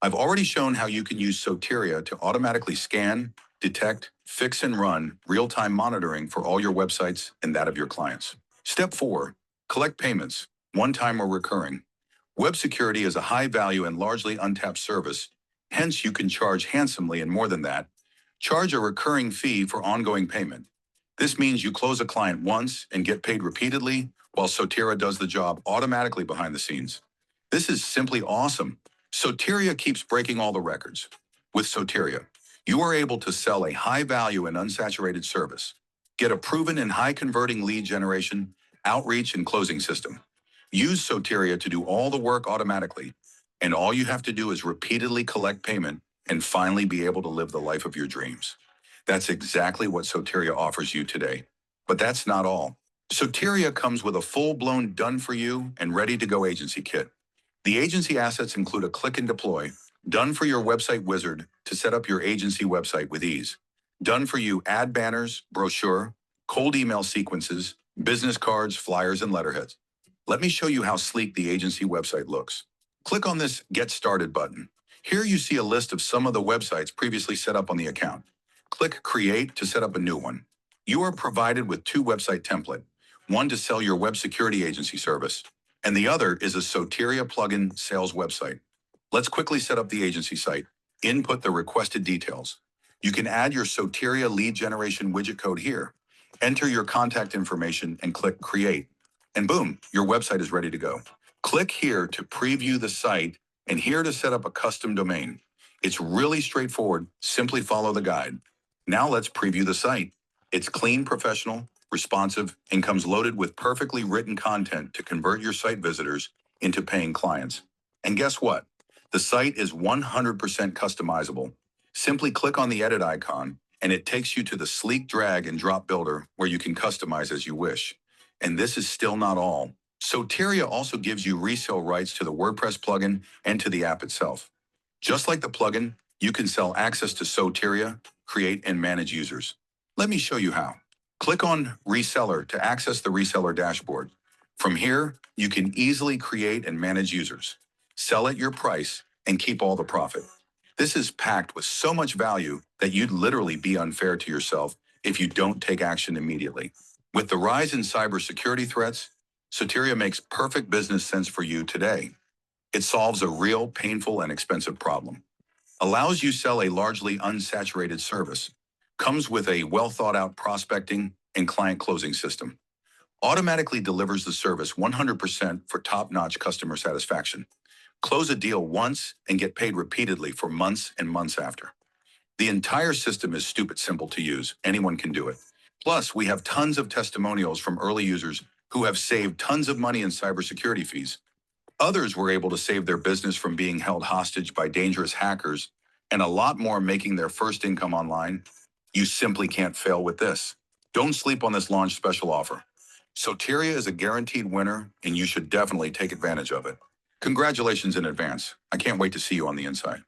I've already shown how you can use Soteria to automatically scan, detect, fix, and run real-time monitoring for all your websites and that of your clients. Step 4, collect payments, one-time or recurring. Web security is a high-value and largely untapped service, hence you can charge handsomely, and more than that, charge a recurring fee for ongoing payment. This means you close a client once and get paid repeatedly, while Soteria does the job automatically behind the scenes. This is simply awesome. Soteria keeps breaking all the records. With Soteria, you are able to sell a high-value and unsaturated service, get a proven and high-converting lead generation, outreach, and closing system. Use Soteria to do all the work automatically, and all you have to do is repeatedly collect payment and finally be able to live the life of your dreams. That's exactly what Soteria offers you today. But that's not all. Soteria comes with a full-blown done-for-you and ready-to-go agency kit. The agency assets include a click and deploy, done for your website wizard to set up your agency website with ease. Done for you ad banners, brochure, cold email sequences, business cards, flyers, and letterheads. Let me show you how sleek the agency website looks. Click on this Get Started button. Here you see a list of some of the websites previously set up on the account. Click Create to set up a new one. You are provided with 2 website templates, one to sell your web security agency service, and the other is a Soteria plugin sales website. Let's quickly set up the agency site. Input the requested details. You can add your Soteria lead generation widget code here. Enter your contact information and click Create. And boom, your website is ready to go. Click here to preview the site and here to set up a custom domain. It's really straightforward. Simply follow the guide. Now let's preview the site. It's clean, professional, responsive, and comes loaded with perfectly written content to convert your site visitors into paying clients. And guess what? The site is 100% customizable. Simply click on the edit icon and it takes you to the sleek drag and drop builder where you can customize as you wish. And this is still not all. Soteria also gives you resale rights to the WordPress plugin and to the app itself. Just like the plugin, you can sell access to Soteria, create and manage users. Let me show you how. Click on Reseller to access the reseller dashboard. From here, you can easily create and manage users, sell at your price, and keep all the profit. This is packed with so much value that you'd literally be unfair to yourself if you don't take action immediately. With the rise in cybersecurity threats, Soteria makes perfect business sense for you today. It solves a real, painful, and expensive problem. Allows you sell a largely unsaturated service. Comes with a well-thought-out prospecting and client closing system. Automatically delivers the service 100% for top-notch customer satisfaction. Close a deal once and get paid repeatedly for months and months after. The entire system is stupid simple to use. Anyone can do it. Plus, we have tons of testimonials from early users who have saved tons of money in cybersecurity fees. Others were able to save their business from being held hostage by dangerous hackers, and a lot more making their first income online. You simply can't fail with this. Don't sleep on this launch special offer. Soteria is a guaranteed winner, and you should definitely take advantage of it. Congratulations in advance. I can't wait to see you on the inside.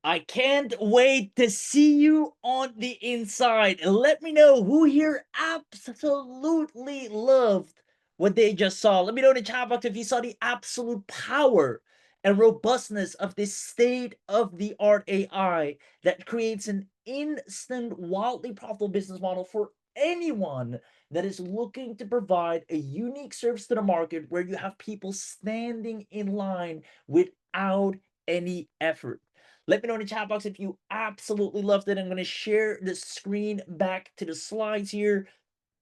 I can't wait to see you on the inside. Let me know who here absolutely loved what they just saw. Let me know in the chat box if you saw the absolute power and robustness of this state-of-the-art AI that creates an instant, wildly profitable business model for anyone that is looking to provide a unique service to the market where you have people standing in line without any effort. Let me know in the chat box if you absolutely loved it. I'm going to share the screen back to the slides here.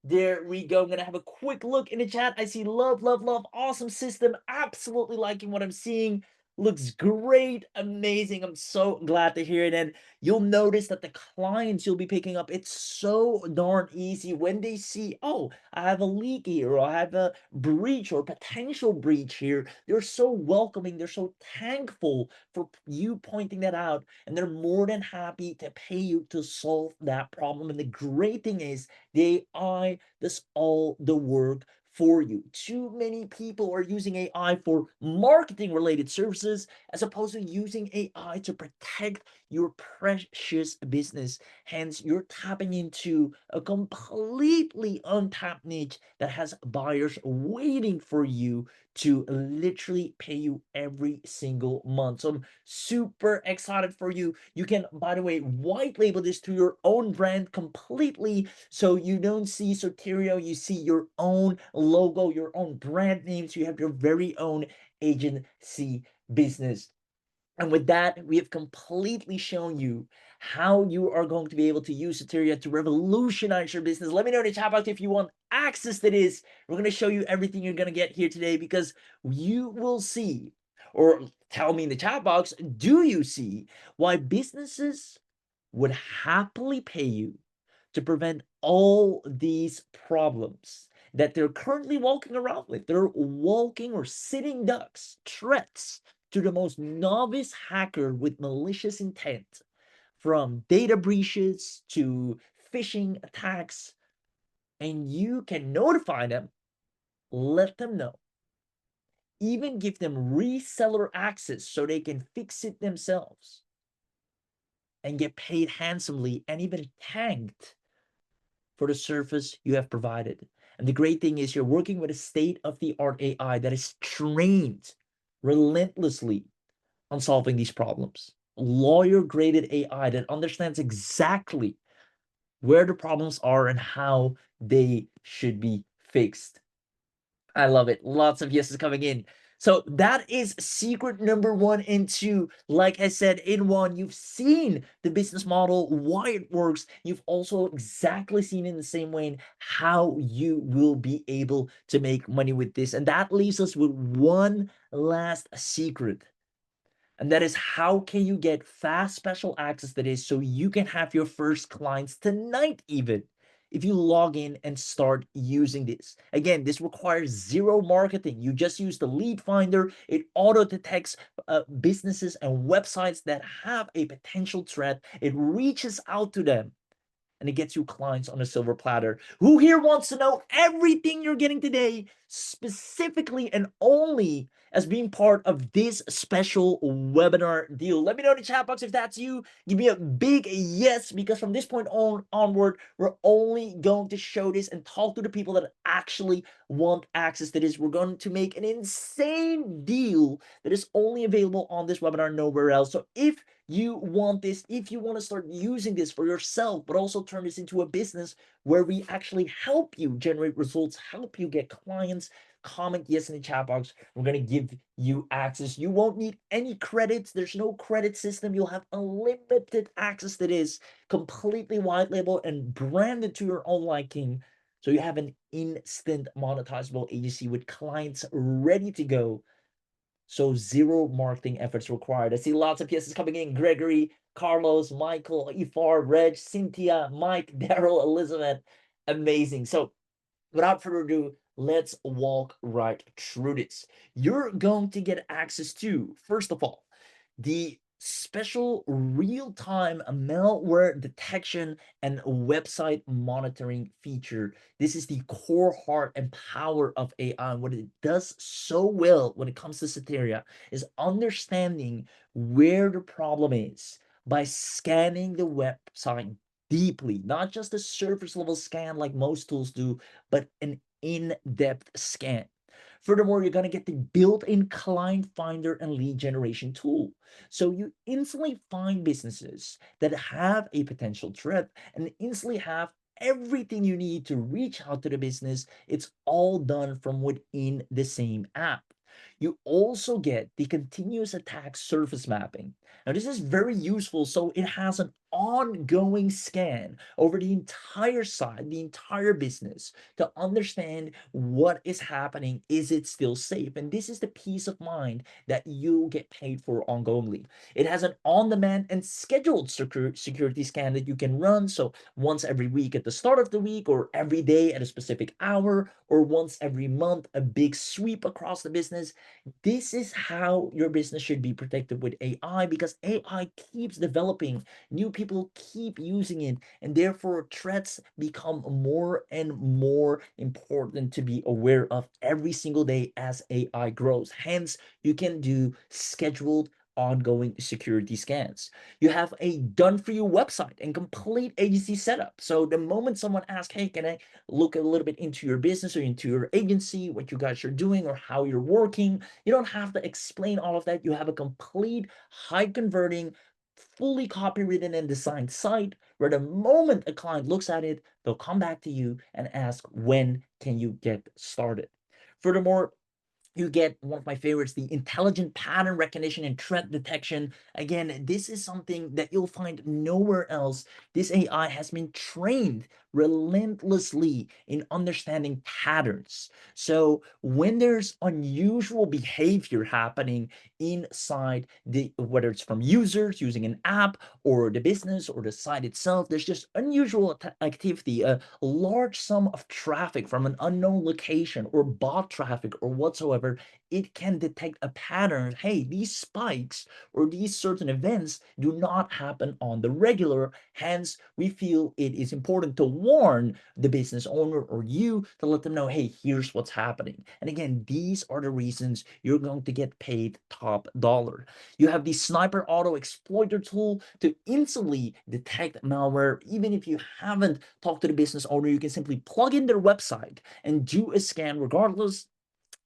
There we go. I'm going to have a quick look in the chat. I see love, love, love. Awesome system. Absolutely liking what I'm seeing. Looks great. Amazing. I'm so glad to hear it. And you'll notice that the clients you'll be picking up, it's so darn easy when they see, oh, I have a leak here, or I have a breach or potential breach here. They're so welcoming. They're so thankful for you pointing that out. And they're more than happy to pay you to solve that problem. And the great thing is, the AI does all the work for you. Too many people are using AI for marketing related services as opposed to using AI to protect your precious business. Hence, you're tapping into a completely untapped niche that has buyers waiting for you to literally pay you every single month. So I'm super excited for you. You can, by the way, white label this through your own brand completely. So you don't see Soteria, you see your own logo, your own brand name. So you have your very own agency business. And with that, we have completely shown you how you are going to be able to use Soteria to revolutionize your business. Let me know in the chat box if you want access to this. We're going to show you everything you're going to get here today because you will see, or tell me in the chat box, do you see why businesses would happily pay you to prevent all these problems that they're currently walking around with? They're walking or sitting ducks, threats to the most novice hacker with malicious intent, from data breaches to phishing attacks, and you can notify them, let them know, even give them reseller access so they can fix it themselves and get paid handsomely and even thanked for the service you have provided. And the great thing is you're working with a state-of-the-art AI that is trained relentlessly on solving these problems. Lawyer-graded AI that understands exactly where the problems are and how they should be fixed. I love it. Lots of yeses coming in. So that is secret number 1 and 2. Like I said, in 1, you've seen the business model, why it works. You've also exactly seen in the same way how you will be able to make money with this. And that leaves us with one last secret. And that is, how can you get fast special access to this so you can have your first clients tonight even if you log in and start using this. Again, this requires zero marketing. You just use the lead finder. It auto detects businesses and websites that have a potential threat. It reaches out to them and it gets you clients on a silver platter. Who here wants to know everything you're getting today, specifically and only as being part of this special webinar deal? Let me know in the chat box if that's you. Give me a big yes, because from this point onward, we're only going to show this and talk to the people that actually want access to this. We're going to make an insane deal that is only available on this webinar, nowhere else. So if you want this, if you want to start using this for yourself, but also turn this into a business where we actually help you generate results, help you get clients, comment yes in the chat box. We're going to give you access. You won't need any credits. There's no credit system. You'll have unlimited access to this, completely white label and branded to your own liking. So you have an instant monetizable agency with clients ready to go. So zero marketing efforts required. I see lots of yeses coming in. Gregory, Carlos, Michael, Ifar, Reg, Cynthia, Mike, Daryl, Elizabeth. Amazing. So without further ado, let's walk right through this. You're going to get access to, first of all, the special real-time malware detection and website monitoring feature. This is the core heart and power of AI. What it does so well when it comes to Soteria is understanding where the problem is by scanning the website deeply, not just a surface level scan like most tools do, but an in-depth scan. Furthermore, you're going to get the built-in client finder and lead generation tool. So you instantly find businesses that have a potential threat and instantly have everything you need to reach out to the business. It's all done from within the same app. You also get the continuous attack surface mapping. Now, this is very useful. So it has an ongoing scan over the entire site, the entire business, to understand what is happening. Is it still safe? And this is the peace of mind that you get paid for ongoingly. It has an on-demand and scheduled security scan that you can run. So once every week at the start of the week, or every day at a specific hour, or once every month, a big sweep across the business. This is how your business should be protected with AI, because AI keeps developing. New people keep using it, and therefore threats become more and more important to be aware of every single day as AI grows. Hence, you can do scheduled ongoing security scans. You have a done for you website and complete agency setup. So the moment someone asks, hey, can I look a little bit into your business or into your agency, what you guys are doing or how you're working, you don't have to explain all of that. You have a complete high converting, fully copywritten and designed site where the moment a client looks at it, they'll come back to you and ask, when can you get started? Furthermore, you get one of my favorites, the intelligent pattern recognition and threat detection. Again, this is something that you'll find nowhere else. This AI has been trained relentlessly in understanding patterns. So when there's unusual behavior happening inside whether it's from users using an app or the business or the site itself, there's just unusual activity, a large sum of traffic from an unknown location or bot traffic or whatsoever, it can detect a pattern. Hey, these spikes or these certain events do not happen on the regular. Hence, we feel it is important to warn the business owner or you to let them know, hey, here's what's happening. And again, these are the reasons you're going to get paid top dollar. You have the sniper auto exploiter tool to instantly detect malware. Even if you haven't talked to the business owner, you can simply plug in their website and do a scan regardless.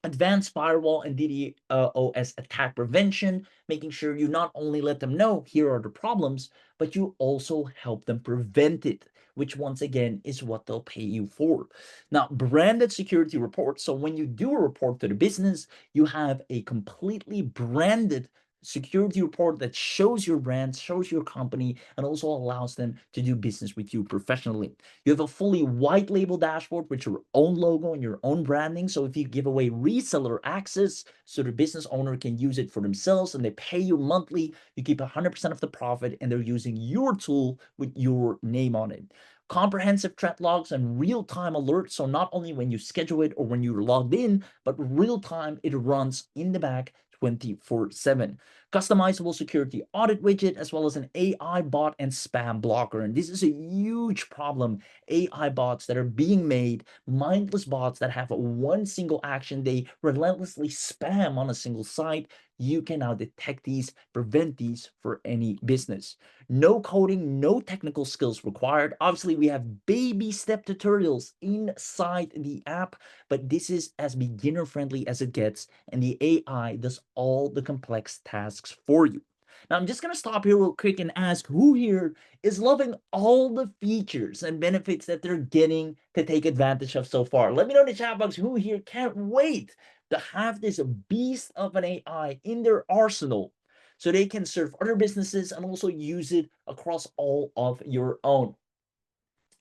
Advanced firewall and DDoS attack prevention, making sure you not only let them know here are the problems, but you also help them prevent it which once again is what they'll pay you for. Now, branded security reports. So when you do a report to the business, you have a completely branded security report that shows your brand, shows your company, and also allows them to do business with you professionally. You have a fully white label dashboard with your own logo and your own branding. So if you give away reseller access so the business owner can use it for themselves and they pay you monthly, you keep 100% of the profit and they're using your tool with your name on it. Comprehensive threat logs and real-time alerts. So not only when you schedule it or when you're logged in, but real time it runs in the back 24/7. Customizable security audit widget, as well as an AI bot and spam blocker. And this is a huge problem. AI bots that are being made, mindless bots that have one single action, they relentlessly spam on a single site. You can now detect these, prevent these for any business. No coding, no technical skills required. Obviously, we have baby step tutorials inside the app, but this is as beginner friendly as it gets, and the AI does all the complex tasks for you. Now, I'm just going to stop here real quick and ask who here is loving all the features and benefits that they're getting to take advantage of so far. Let me know in the chat box who here can't wait to have this beast of an AI in their arsenal so they can serve other businesses and also use it across all of your own.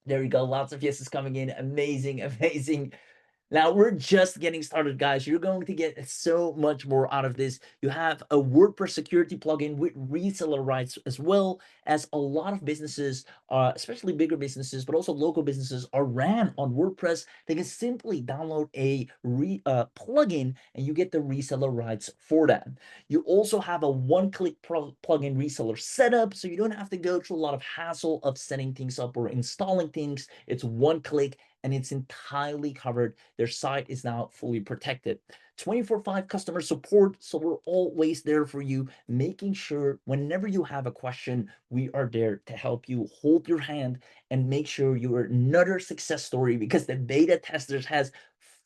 There you go. Lots of yeses coming in. Amazing, amazing. Now, we're just getting started, guys. You're going to get so much more out of this. You have a WordPress security plugin with reseller rights, as well as a lot of businesses, especially bigger businesses, but also local businesses, are ran on WordPress. They can simply download a plugin and you get the reseller rights for that. You also have a one-click plugin reseller setup, so you don't have to go through a lot of hassle of setting things up or installing things. It's one click and it's entirely covered. Their site is now fully protected. 24/5 customer support, so we're always there for you, making sure whenever you have a question, we are there to help you, hold your hand, and make sure you are another success story, because the beta testers has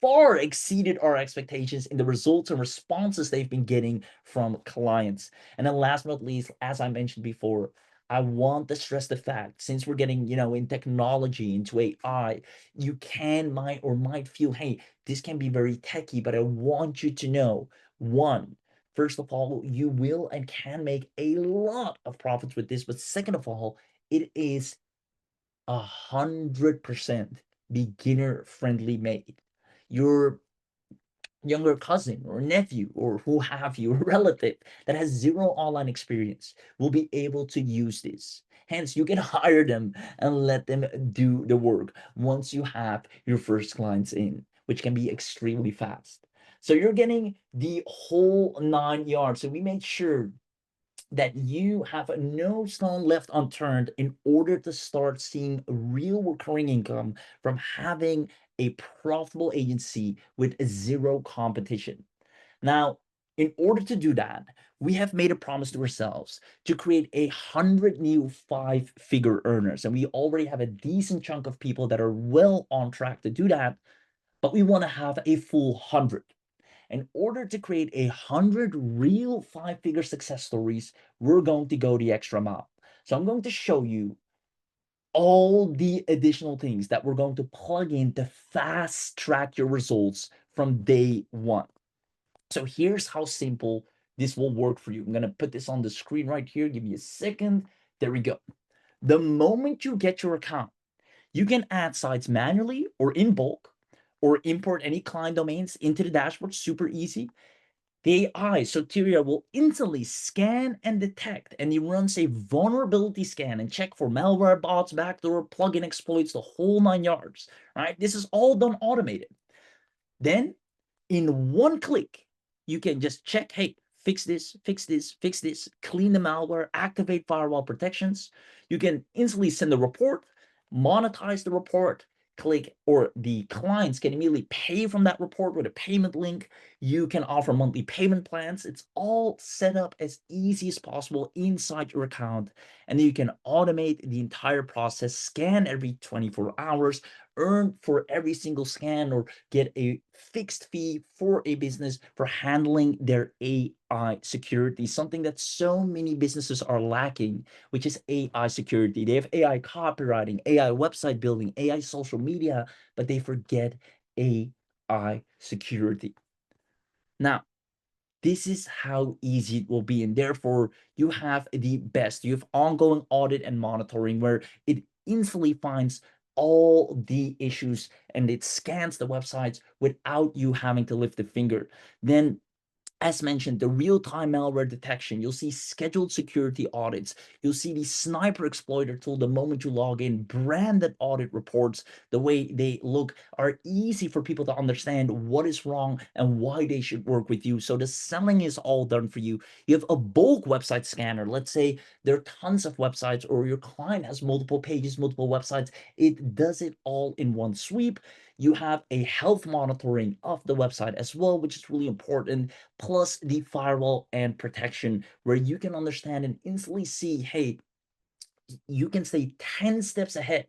far exceeded our expectations in the results and responses they've been getting from clients. And then last but not least, as I mentioned before, I want to stress the fact, since we're getting, in technology, into AI, you might feel, hey, this can be very techy, but I want you to know, one, first of all, you will and can make a lot of profits with this. But second of all, it is 100% beginner friendly made. Your younger cousin or nephew or who have you, a relative that has zero online experience, will be able to use this. Hence, you can hire them and let them do the work once you have your first clients in, which can be extremely fast. So you're getting the whole 9 yards. So we made sure that you have no stone left unturned in order to start seeing real recurring income from having a profitable agency with zero competition. Now, in order to do that, we have made a promise to ourselves to create 100 new 5-figure earners. And we already have a decent chunk of people that are well on track to do that, but we want to have a full 100. In order to create 100 real 5-figure success stories, we're going to go the extra mile. So I'm going to show you all the additional things that we're going to plug in to fast track your results from day one. So here's how simple this will work for you. I'm going to put this on the screen right here. Give me a second. There we go. The moment you get your account, you can add sites manually or in bulk, or import any client domains into the dashboard. Super easy. The AI, Soteria, will instantly scan and detect, and it runs a vulnerability scan and check for malware, bots, backdoor, plugin exploits, the whole 9 yards, right? This is all done automated. Then, in one click, you can just check, hey, fix this, fix this, fix this, clean the malware, activate firewall protections. You can instantly send a report, monetize the report, click, or the clients can immediately pay from that report with a payment link. You can offer monthly payment plans. It's all set up as easy as possible inside your account. And then you can automate the entire process, scan every 24 hours, earn for every single scan or get a fixed fee for a business for handling their AI security, something that so many businesses are lacking, which is AI security. They have AI copywriting, AI website building, AI social media, but they forget AI security. Now, this is how easy it will be, and therefore you have the best. You have ongoing audit and monitoring where it instantly finds all the issues and it scans the websites without you having to lift a finger. Then, as mentioned, the real-time malware detection. You'll see scheduled security audits. You'll see the sniper exploiter tool the moment you log in. Branded audit reports, the way they look, are easy for people to understand what is wrong and why they should work with you. So the selling is all done for you. You have a bulk website scanner. Let's say there are tons of websites, or your client has multiple pages, multiple websites. It does it all in one sweep. You have a health monitoring of the website as well, which is really important, plus the firewall and protection, where you can understand and instantly see, hey, you can stay 10 steps ahead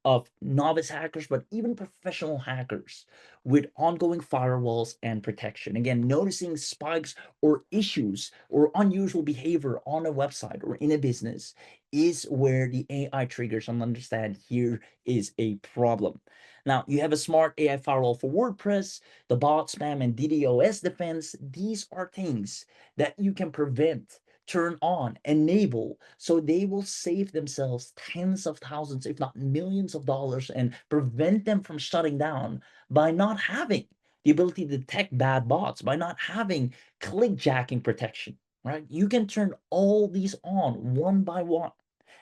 of novice hackers, but even professional hackers, with ongoing firewalls and protection. Again, noticing spikes or issues or unusual behavior on a website or in a business is where the AI triggers and understand here is a problem. Now, you have a smart AI firewall for WordPress, the bot spam and DDoS defense. These are things that you can prevent, turn on, enable, so they will save themselves tens of thousands, if not millions of dollars, and prevent them from shutting down by not having the ability to detect bad bots, by not having clickjacking protection, right? You can turn all these on one by one,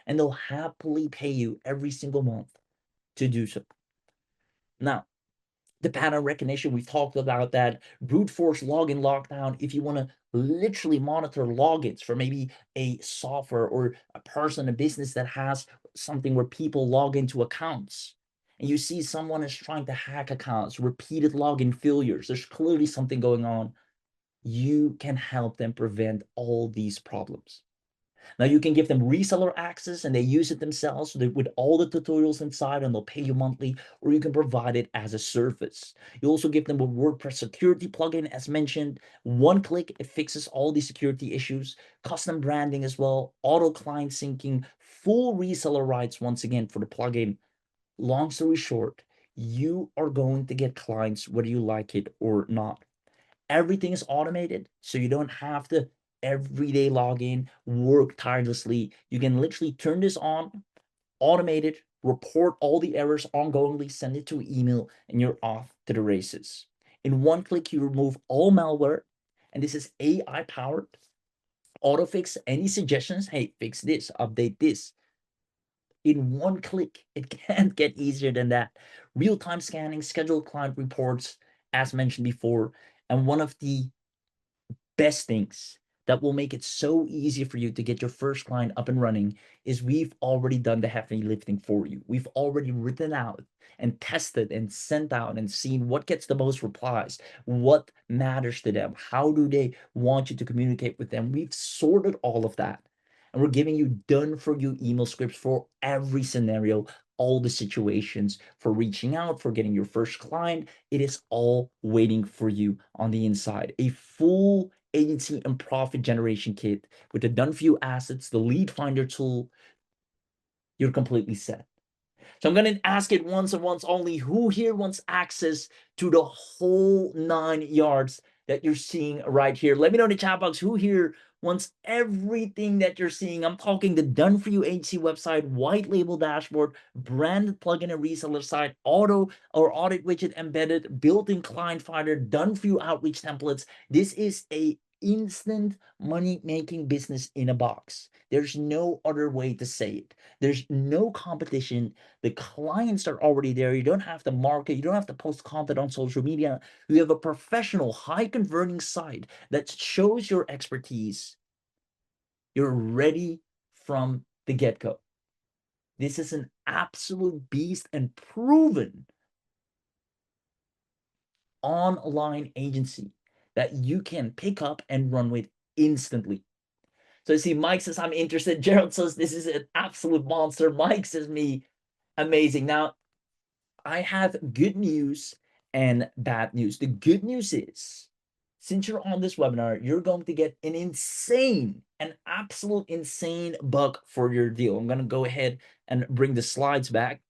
and they'll happily pay you every single month to do so. Now, the pattern recognition, we've talked about that. Brute force login lockdown, if you want to literally monitor logins for maybe a software or a person, a business that has something where people log into accounts, and you see someone is trying to hack accounts, repeated login failures, there's clearly something going on. You can help them prevent all these problems. Now you can give them reseller access and they use it themselves with all the tutorials inside, and they'll pay you monthly, or you can provide it as a service. You also give them a WordPress security plugin, as mentioned. One click, it fixes all the security issues, custom branding as well, auto client syncing, full reseller rights once again for the plugin. Long story short, you are going to get clients whether you like it or not. Everything is automated, so you don't have to every day log in, work tirelessly. You can literally turn this on, automate it, report all the errors ongoingly, send it to email, and you're off to the races. In one click, you remove all malware, and this is AI powered. Auto fix any suggestions. Hey, fix this, update this. In one click, it can't get easier than that. Real-time scanning, scheduled client reports, as mentioned before, and one of the best things that will make it so easy for you to get your first client up and running is we've already done the heavy lifting for you. We've already written out and tested and sent out and seen what gets the most replies, what matters to them, how do they want you to communicate with them. We've sorted all of that, and we're giving you done for you email scripts for every scenario, all the situations, for reaching out, for getting your first client. It is all waiting for you on the inside. A full agency and profit generation kit with the done for you assets, the lead finder tool. You're completely set. So I'm going to ask it once and once only. Who here wants access to the whole 9 yards that you're seeing right here? Let me know in the chat box who here wants everything that you're seeing. I'm talking the done for you agency website, white label dashboard, branded plugin and reseller site, auto or audit widget embedded, built-in client finder, done for you outreach templates. This is a instant money making business in a box. There's no other way to say it. There's no competition. The clients are already there. You don't have to market. You don't have to post content on social media. You have a professional, high converting site that shows your expertise. You're ready from the get go. This is an absolute beast and proven online agency that you can pick up and run with instantly. So you see, Mike says, I'm interested. Gerald says, this is an absolute monster. Mike says, me, amazing. Now, I have good news and bad news. The good news is, since you're on this webinar, you're going to get an absolute insane buck for your deal. I'm going to go ahead and bring the slides back.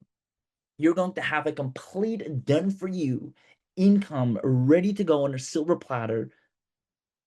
You're going to have a complete done for you income ready to go on a silver platter.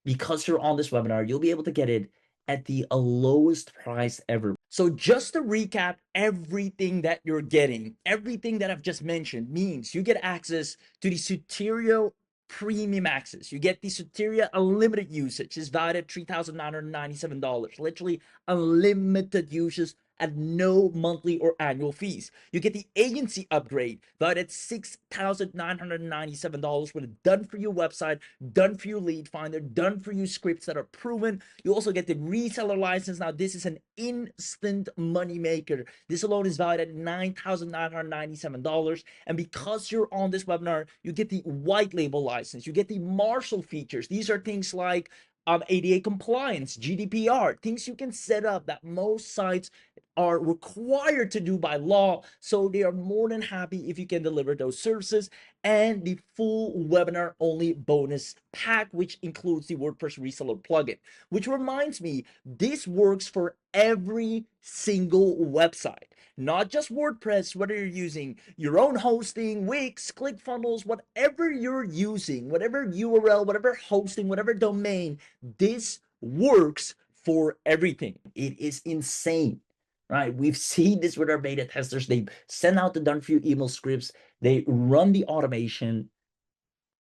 Because you're on this webinar, you'll be able to get it at the lowest price ever. So just to recap everything that you're getting, everything that I've just mentioned means you get access to the Soteria premium access. You get the Soteria unlimited usage. It's valued at $3,997. Literally unlimited usage at no monthly or annual fees. You get the agency upgrade valued at $6,997 with a done for you website, done for you lead finder, done for you scripts that are proven. You also get the reseller license. Now, this is an instant money maker. This alone is valued at $9,997. And because you're on this webinar, you get the white label license. You get the Marshall features. These are things like ADA compliance, GDPR, things you can set up that most sites are required to do by law. So they are more than happy if you can deliver those services, and the full webinar only bonus pack, which includes the WordPress reseller plugin. Which reminds me, this works for every single website, not just WordPress. Whether you're using your own hosting, Wix, ClickFunnels, whatever you're using, whatever URL, whatever hosting, whatever domain, this works for everything. It is insane, right? We've seen this with our beta testers. They send out the done for you email scripts, they run the automation,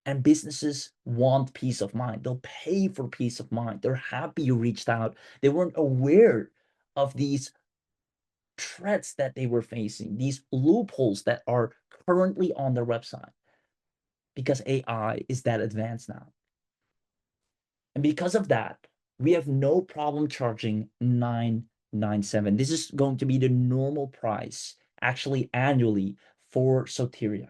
and businesses want peace of mind. They'll pay for peace of mind. They're happy you reached out. They weren't aware of these threats that they were facing, these loopholes that are currently on their website, because AI is that advanced now. And because of that, we have no problem charging $997. This is going to be the normal price, actually annually, for Soteria,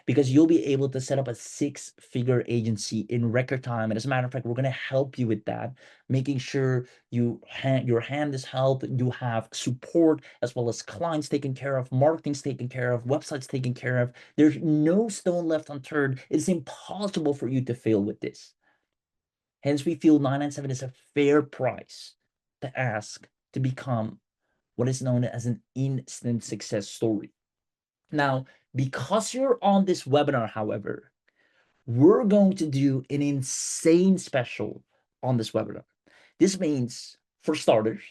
because you'll be able to set up a 6-figure agency in record time. And as a matter of fact, we're going to help you with that, making sure your hand is held, you have support, as well as clients taken care of, marketing's taken care of, websites taken care of. There's no stone left unturned. It's impossible for you to fail with this. Hence, we feel 997 is a fair price to ask to become what is known as an instant success story. Now, because you're on this webinar, however, we're going to do an insane special on this webinar. This means, for starters,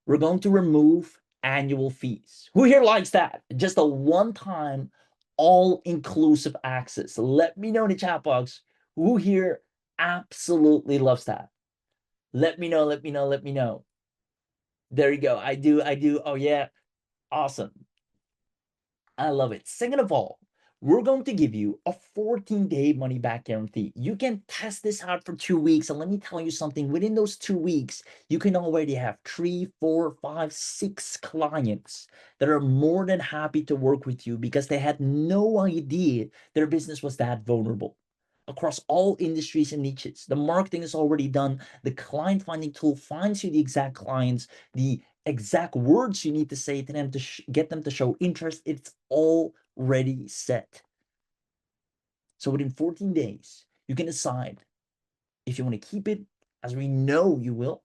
we're going to remove annual fees. Who here likes that? Just a one-time, all-inclusive access. Let me know in the chat box who here absolutely loves that. Let me know, let me know, let me know. There you go. I do. Oh, yeah. Awesome. I love it. Second of all, we're going to give you a 14-day money-back guarantee. You can test this out for 2 weeks. And let me tell you something. Within those 2 weeks, you can already have 3, 4, 5, 6 clients that are more than happy to work with you because they had no idea their business was that vulnerable. Across all industries and niches, the marketing is already done. The client finding tool finds you the exact clients, the exact words you need to say to them to get them to show interest. It's already set. So within 14 days, you can decide if you want to keep it, as we know you will,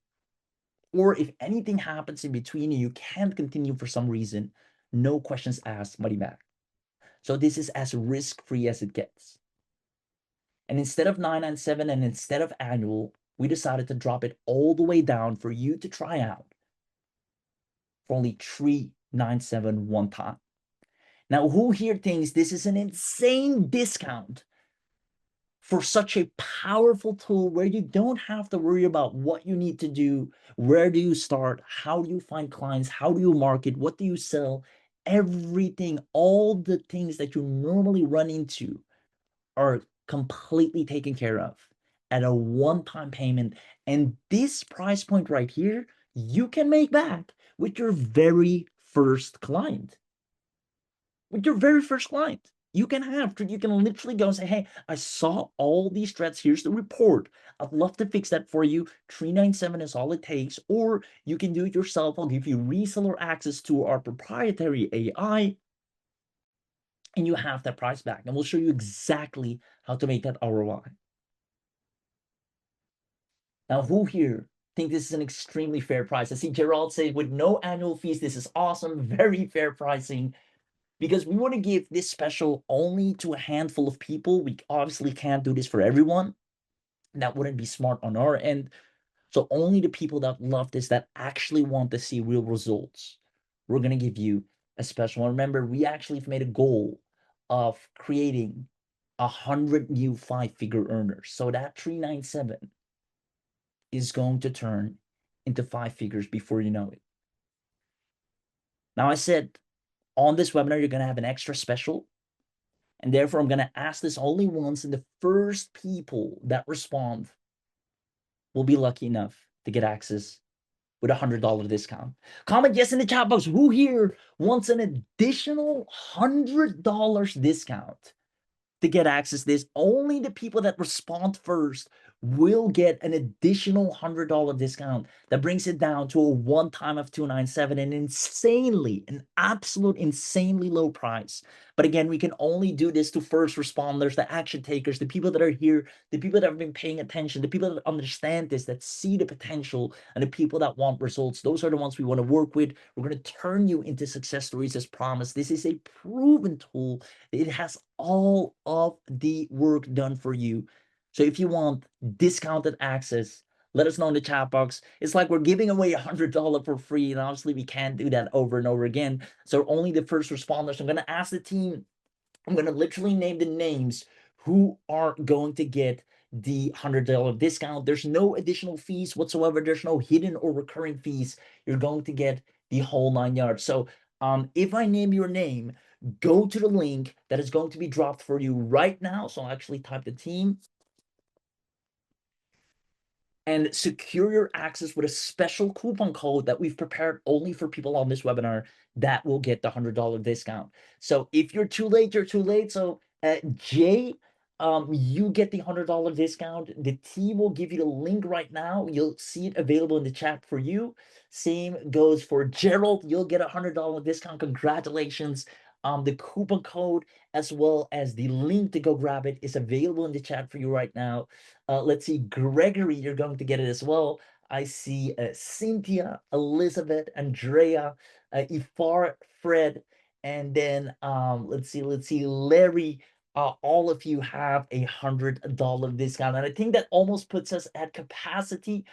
or if anything happens in between and you can't continue for some reason, no questions asked, money back. So this is as risk-free as it gets. And instead of 997 and instead of annual, we decided to drop it all the way down for you to try out for only 397 one time. Now, who here thinks this is an insane discount for such a powerful tool where you don't have to worry about what you need to do, where do you start, how do you find clients, how do you market, what do you sell, everything, all the things that you normally run into are completely taken care of at a one-time payment. And this price point right here, you can make back with your very first client. With your very first client. You can literally go and say, hey, I saw all these threats. Here's the report. I'd love to fix that for you. 397 is all it takes. Or you can do it yourself. I'll give you reseller access to our proprietary AI. and you have that price back. And we'll show you exactly how to make that ROI. Now, who here think this is an extremely fair price? I see Gerald say, with no annual fees, this is awesome, very fair pricing. Because we want to give this special only to a handful of people. We obviously can't do this for everyone. That wouldn't be smart on our end. So only the people that love this, that actually want to see real results, we're going to give you a special one. Remember, we actually made a goal of creating 100 new 5-figure earners. So that 397 is going to turn into 5 figures before you know it. Now, I said on this webinar, you're going to have an extra special. And therefore, I'm going to ask this only once, and the first people that respond will be lucky enough to get access with a $100 discount. Comment yes in the chat box. Who here wants an additional $100 discount to get access to this? Only the people that respond first will get an additional $100 discount. That brings it down to a one-time of $297, an absolute insanely low price. But again, we can only do this to first responders, the action takers, the people that are here, the people that have been paying attention, the people that understand this, that see the potential, and the people that want results. Those are the ones we want to work with. We're going to turn you into success stories as promised. This is a proven tool. It has all of the work done for you. So if you want discounted access, let us know in the chat box. It's like we're giving away $100 for free, and obviously we can't do that over and over again. So only the first responders. I'm going to ask the team, I'm going to literally name the names who are going to get the $100 discount. There's no additional fees whatsoever. There's no hidden or recurring fees. You're going to get the whole 9 yards. So if I name your name, go to the link that is going to be dropped for you right now. So I'll actually type the team and secure your access with a special coupon code that we've prepared only for people on this webinar that will get the $100 discount. So if you're too late, you're too late. So Jay, you get the $100 discount. The team will give you the link right now. You'll see it available in the chat for you. Same goes for Gerald. You'll get a $100 discount. Congratulations. The coupon code as well as the link to go grab it is available in the chat for you right now. Let's see, Gregory, you're going to get it as well. I see Cynthia, Elizabeth, Andrea, Ifar, Fred, and then let's see, Larry. All of you have a $100 discount, and I think that almost puts us at capacity.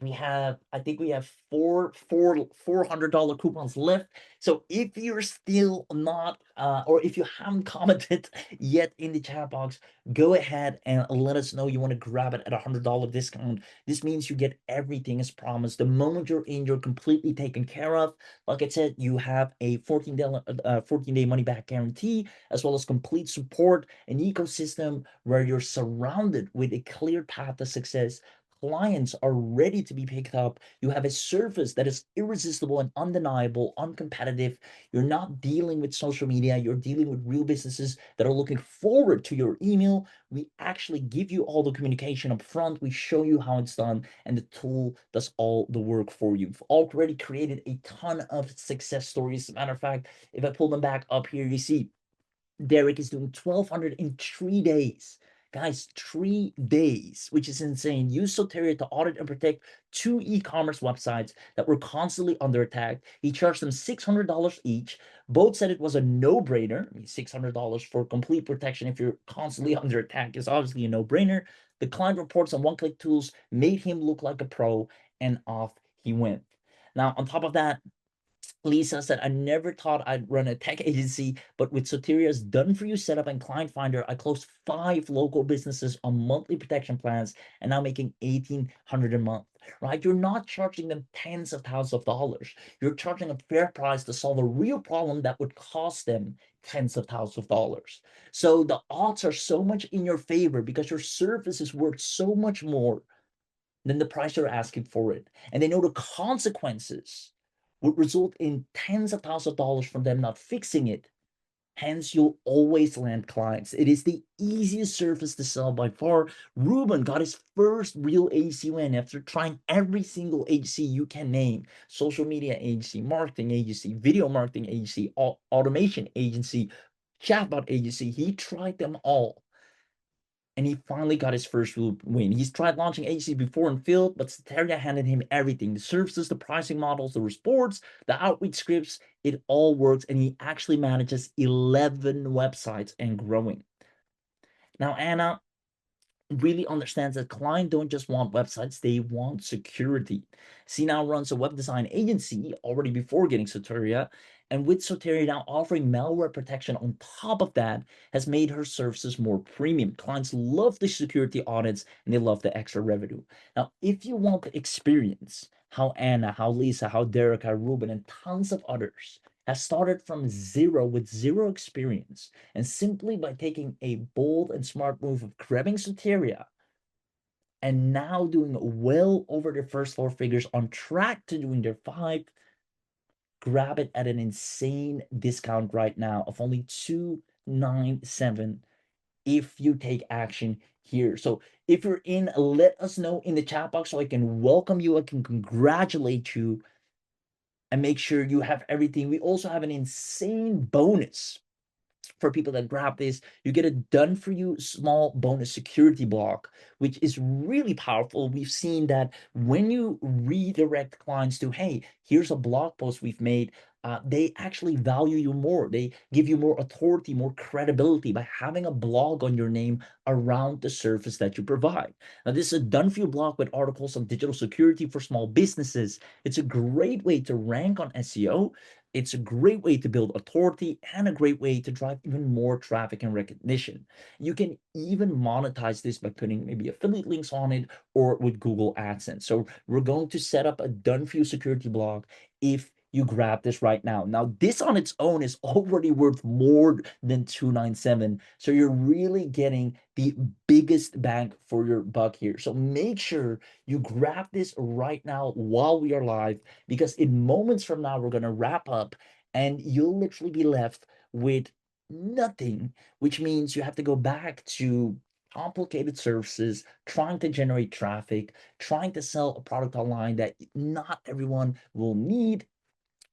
I think we have four $400 coupons left. So if you're still not or if you haven't commented yet in the chat box, go ahead and let us know you want to grab it at a $100 discount. This means you get everything as promised. The moment you're in, you're completely taken care of. Like I said, you have a 14-day money back guarantee, as well as complete support, an ecosystem where you're surrounded with a clear path to success. Clients are ready to be picked up. You have a service that is irresistible and undeniable, uncompetitive. You're not dealing with social media. You're dealing with real businesses that are looking forward to your email. We actually give you all the communication up front. We show you how it's done, and the tool does all the work for you. We've already created a ton of success stories. As a matter of fact, if I pull them back up here, you see Derek is doing 1,200 in 3 days. Guys, 3 days, which is insane. Use Soteria to audit and protect 2 e-commerce websites that were constantly under attack. He charged them $600 each. Both said it was a no-brainer. I mean, $600 for complete protection if you're constantly under attack is obviously a no-brainer. The client reports on one-click tools made him look like a pro, and off he went. Now, on top of that, Lisa said, I never thought I'd run a tech agency, but with Soteria's done-for-you setup and client finder, I closed 5 local businesses on monthly protection plans and now making $1,800 a month, right? You're not charging them tens of thousands of dollars. You're charging a fair price to solve a real problem that would cost them tens of thousands of dollars. So the odds are so much in your favor because your service is worth so much more than the price you're asking for it. And they know the consequences would result in tens of thousands of dollars from them not fixing it Hence, you'll always land clients. It is the easiest service to sell by far. Ruben got his first real agency win after trying every single agency you can name: social media agency, marketing agency, video marketing agency, automation agency, chatbot agency. He tried them all, and he finally got his first win. He's tried launching agencies before and failed, but Soteria handed him everything: the services, the pricing models, the reports, the outreach scripts. It all works, and he actually manages 11 websites and growing. Now, Anna really understands that clients don't just want websites, they want security. She now runs a web design agency already before getting Soteria, and with Soteria now offering malware protection on top of that, has made her services more premium. Clients love the security audits and they love the extra revenue. Now, if you want to experience how Anna, how Lisa, how Derek, how Ruben, and tons of others have started from zero with zero experience, and simply by taking a bold and smart move of grabbing Soteria and now doing well over their first four figures, on track to doing their five, grab it at an insane discount right now of only $297 if you take action here. So if you're in, let us know in the chat box so I can welcome you, I can congratulate you, and make sure you have everything. We also have an insane bonus for people that grab this. You get a done for you small bonus security block, which is really powerful. We've seen that when you redirect clients to, hey, here's a blog post we've made, they actually value you more. They give you more authority, more credibility by having a blog on your name around the service that you provide. Now, this is a done for you blog with articles on digital security for small businesses. It's a great way to rank on SEO. It's a great way to build authority and a great way to drive even more traffic and recognition. You can even monetize this by putting maybe affiliate links on it or with Google AdSense. So we're going to set up a done for you security blog if you grab this right now. Now, this on its own is already worth more than $297. So you're really getting the biggest bang for your buck here. So make sure you grab this right now while we are live, because in moments from now, we're going to wrap up and you'll literally be left with nothing, which means you have to go back to complicated services, trying to generate traffic, trying to sell a product online that not everyone will need,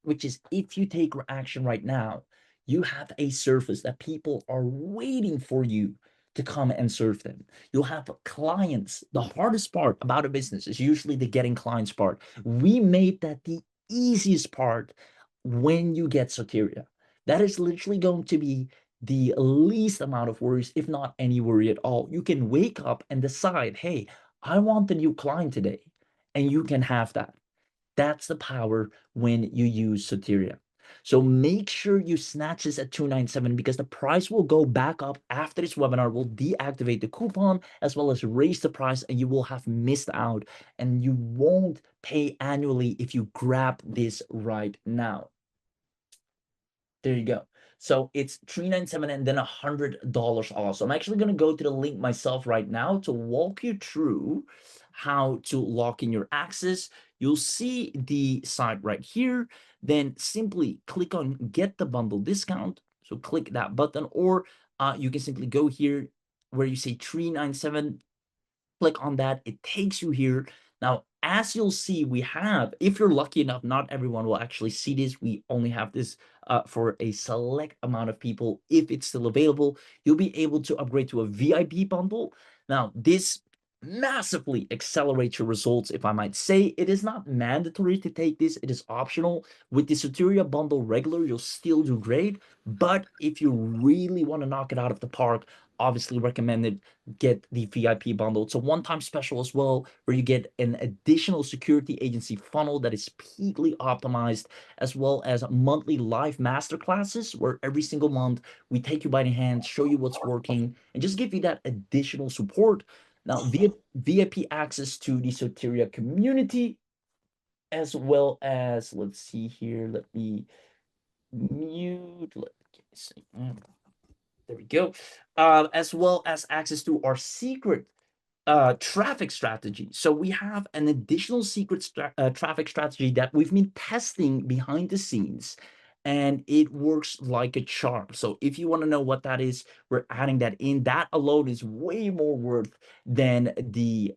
which is, if you take action right now, you have a service that people are waiting for you to come and serve them. You'll have clients. The hardest part about a business is usually the getting clients part. We made that the easiest part when you get Soteria. That is literally going to be the least amount of worries, if not any worry at all. You can wake up and decide, hey, I want a new client today, and you can have that. That's the power when you use Soteria. So make sure you snatch this at $297, because the price will go back up after this webinar. We'll deactivate the coupon as well as raise the price, and you will have missed out, and you won't pay annually if you grab this right now. There you go. So it's $397 and then $100 off. So I'm actually going to go to the link myself right now to walk you through how to lock in your access. You'll see the site right here. Then simply click on get the bundle discount. So click that button, or you can simply go here where you say $397. Click on that. It takes you here. Now, as you'll see, we have, if you're lucky enough, not everyone will actually see this. We only have this for a select amount of people. If it's still available, you'll be able to upgrade to a VIP bundle. Now, this massively accelerates your results, if I might say. It is not mandatory to take this. It is optional. With the Soteria bundle regular, you'll still do great. But if you really want to knock it out of the park, obviously recommended get the VIP bundle. It's a one-time special as well, where you get an additional security agency funnel that is peakly optimized, as well as monthly live masterclasses, where every single month we take you by the hand, show you what's working, and just give you that additional support. Now, VIP access to the Soteria community, as well as, let's see here, let me mute, there we go. As well as access to our secret traffic strategy. So we have an additional secret traffic strategy that we've been testing behind the scenes, and it works like a charm. So if you want to know what that is, we're adding that in. That alone is way more worth than the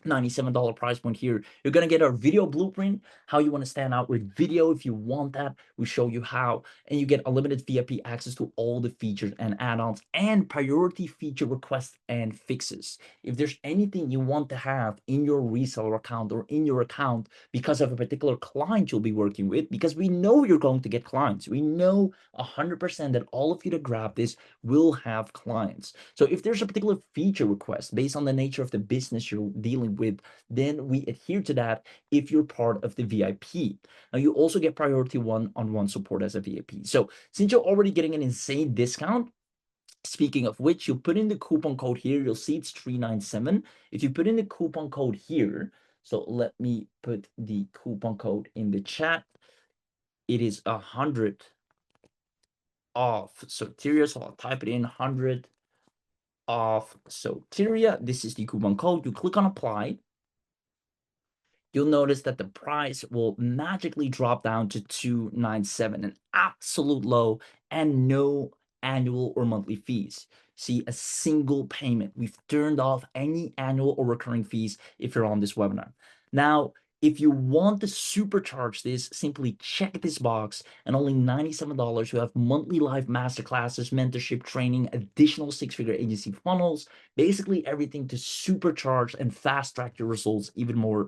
$97 price point here. You're going to get our video blueprint, how you want to stand out with video. If you want that, we show you how, and you get unlimited VIP access to all the features and add-ons and priority feature requests and fixes. If there's anything you want to have in your reseller account or in your account because of a particular client you'll be working with, because we know you're going to get clients. We know 100% that all of you that grab this will have clients. So if there's a particular feature request based on the nature of the business you're dealing with, then we adhere to that if you're part of the VIP. Now you also get priority one-on-one support as a VIP. So since you're already getting an insane discount, speaking of which, you put in the coupon code here, you'll see it's 397. If you put in the coupon code here, so let me put the coupon code in the chat. It is 100 off Soteria, so I'll type it in, 100 off Soteria. This is the coupon code. You click on apply. You'll notice that the price will magically drop down to 297, an absolute low, and no annual or monthly fees. See, a single payment. We've turned off any annual or recurring fees if you're on this webinar. Now, if you want to supercharge this, simply check this box, and only $97 you have monthly live masterclasses, mentorship training, additional six-figure agency funnels, basically everything to supercharge and fast track your results even more.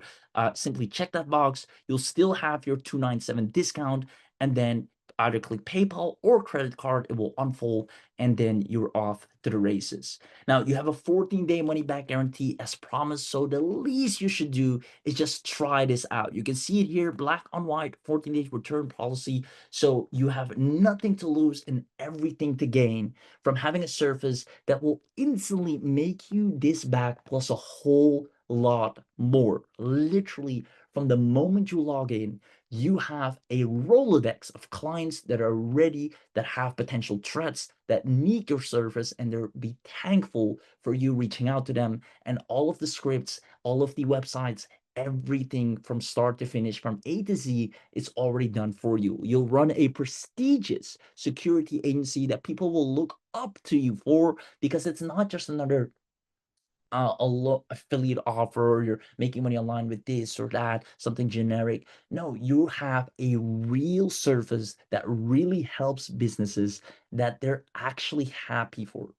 Simply check that box. You'll still have your 297 discount, and then either click PayPal or credit card. It will unfold, and then you're off to the races. Now, you have a 14-day money-back guarantee as promised, so the least you should do is just try this out. You can see it here, black on white, 14-day return policy. So you have nothing to lose and everything to gain from having a service that will instantly make you this back plus a whole lot more. Literally, from the moment you log in, you have a Rolodex of clients that are ready, that have potential threats, that need your service, and they'll be thankful for you reaching out to them. And all of the scripts, all of the websites, everything from start to finish, from A to Z, is already done for you. You'll run a prestigious security agency that people will look up to you for, because it's not just another affiliate offer, you're making money online with this or that, something generic. No, you have a real service that really helps businesses that they're actually happy for.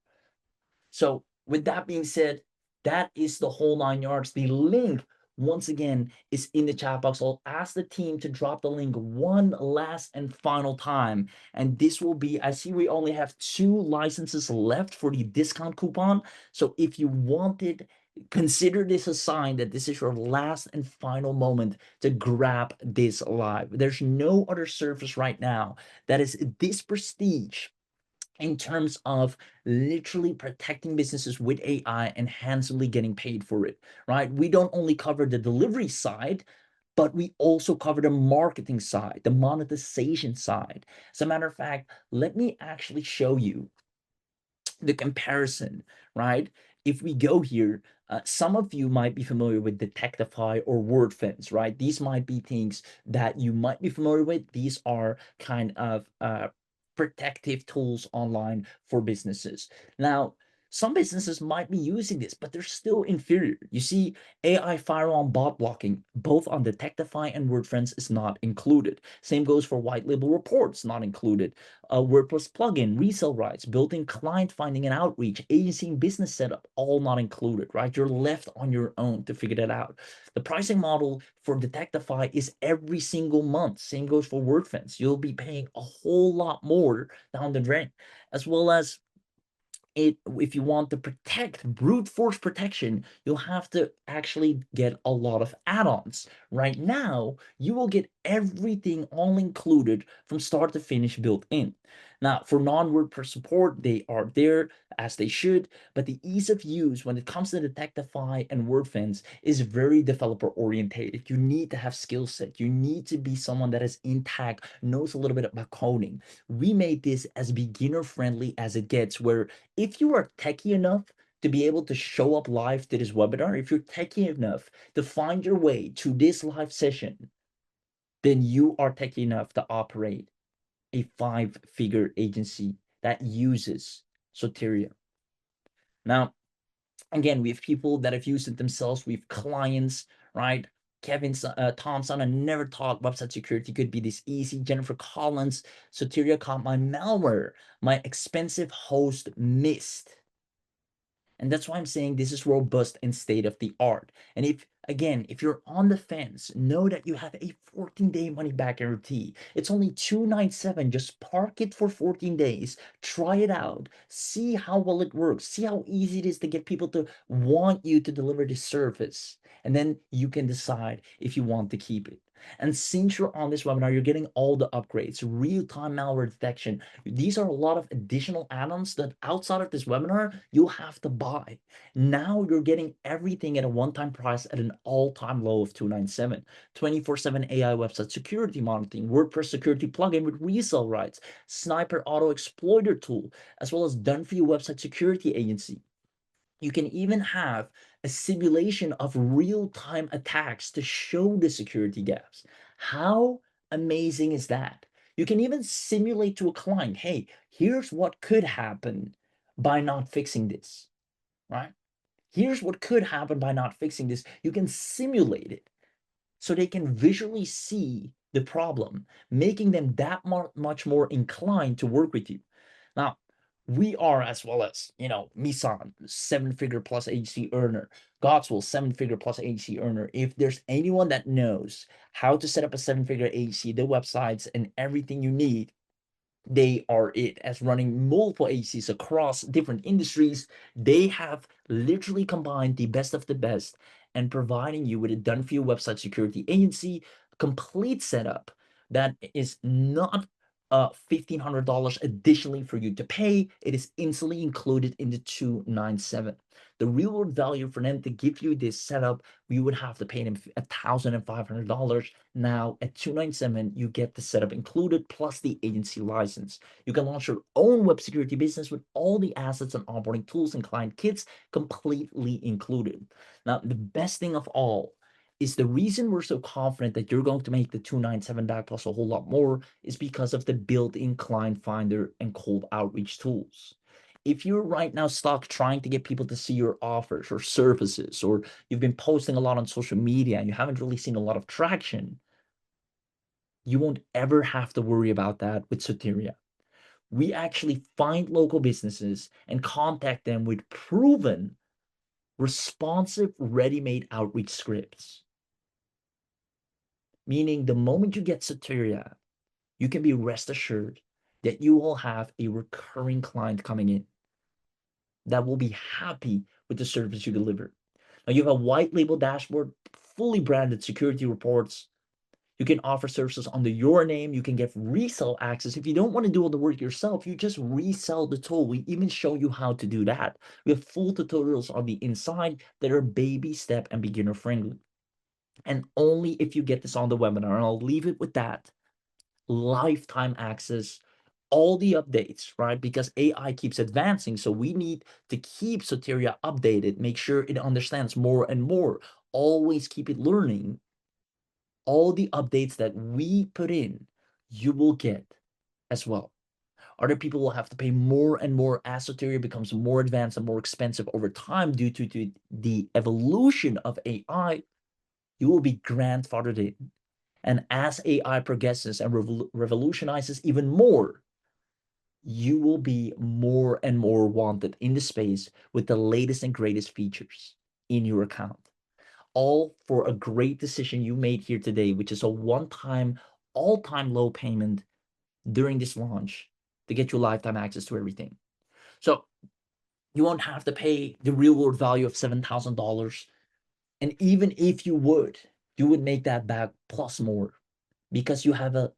So with that being said, that is the whole 9 yards. The link, once again, is in the chat box. I'll ask the team to drop the link one last and final time. And this will be, I see we only have 2 licenses left for the discount coupon. So if you wanted, consider this a sign that this is your last and final moment to grab this live. There's no other service right now that is this prestige in terms of literally protecting businesses with AI and handsomely getting paid for it, right? We don't only cover the delivery side, but we also cover the marketing side, the monetization side. As a matter of fact, let me actually show you the comparison, right? If we go here, some of you might be familiar with Detectify or WordFence, right? These might be things that you might be familiar with. These are kind of protective tools online for businesses. Now, some businesses might be using this, but they're still inferior. You see, AI firewall and bot blocking, both on Detectify and WordFence, is not included. Same goes for white label reports, not included. WordPress plugin, resale rights, built-in client finding and outreach, agency and business setup, all not included, right? You're left on your own to figure that out. The pricing model for Detectify is every single month. Same goes for WordFence. You'll be paying a whole lot more down the drain, as well as if you want to protect brute force protection, you'll have to actually get a lot of add-ons. Right now, you will get everything all included from start to finish built in. Now, for non-WordPress support, they are there as they should, but the ease of use when it comes to Detectify and WordFence is very developer orientated. You need to have skill set. You need to be someone that is in tech, knows a little bit about coding. We made this as beginner friendly as it gets, where if you are techie enough to be able to show up live to this webinar, if you're techie enough to find your way to this live session, then you are techy enough to operate a 5-figure agency that uses Soteria. Now, again, we have people that have used it themselves. We have clients, right? Kevin Thompson, I never thought website security could be this easy. Jennifer Collins, Soteria caught my malware. My expensive host missed. And that's why I'm saying this is robust and state of the art. And if you're on the fence, know that you have a 14-day money back guarantee. It's only $297. Just park it for 14 days, try it out, see how well it works, see how easy it is to get people to want you to deliver this service. And then you can decide if you want to keep it. And since you're on this webinar, you're getting all the upgrades, real-time malware detection. These are a lot of additional add-ons that outside of this webinar, you'll have to buy. Now you're getting everything at a one-time price at an all-time low of $297. 24/7 AI website security monitoring, WordPress security plugin with resale rights, sniper auto exploiter tool, as well as done-for-you website security agency. You can even have a simulation of real-time attacks to show the security gaps. How amazing is that? You can even simulate to a client, hey, here's what could happen by not fixing this, right? Here's what could happen by not fixing this. You can simulate it so they can visually see the problem, making them that much more inclined to work with you. Now, we are, as well as, Misan, 7-figure plus HC earner, Godswill, 7-figure plus HC earner. If there's anyone that knows how to set up a 7-figure HC, the websites and everything you need, they are it. As running multiple agencies across different industries, they have literally combined the best of the best and providing you with a done-for-you website security agency, complete setup that is not $1,500 additionally for you to pay. It is instantly included in the $297. The real world value for them to give you this setup, we would have to pay them $1,500. Now at $297, you get the setup included plus the agency license. You can launch your own web security business with all the assets and onboarding tools and client kits completely included. Now, the best thing of all is the reason we're so confident that you're going to make the $297 back plus a whole lot more is because of the built-in client finder and cold outreach tools. If you're right now stuck trying to get people to see your offers or services, or you've been posting a lot on social media and you haven't really seen a lot of traction, you won't ever have to worry about that with Soteria. We actually find local businesses and contact them with proven, responsive, ready-made outreach scripts. Meaning the moment you get Soteria, you can be rest assured that you will have a recurring client coming in that will be happy with the service you deliver. Now you have a white label dashboard, fully branded security reports. You can offer services under your name. You can get resell access. If you don't want to do all the work yourself, you just resell the tool. We even show you how to do that. We have full tutorials on the inside that are baby step and beginner friendly. And only if you get this on the webinar, and I'll leave it with that, lifetime access, all the updates, right? Because AI keeps advancing. So we need to keep Soteria updated, make sure it understands more and more, always keep it learning. All the updates that we put in, you will get as well. Other people will have to pay more and more as Soteria becomes more advanced and more expensive over time due to the evolution of AI. You will be grandfathered in. And as AI progresses and revolutionizes even more, you will be more and more wanted in the space with the latest and greatest features in your account. All for a great decision you made here today, which is a one-time, all-time low payment during this launch to get you lifetime access to everything. So you won't have to pay the real world value of $7,000. And even if you would make that back plus more because you have a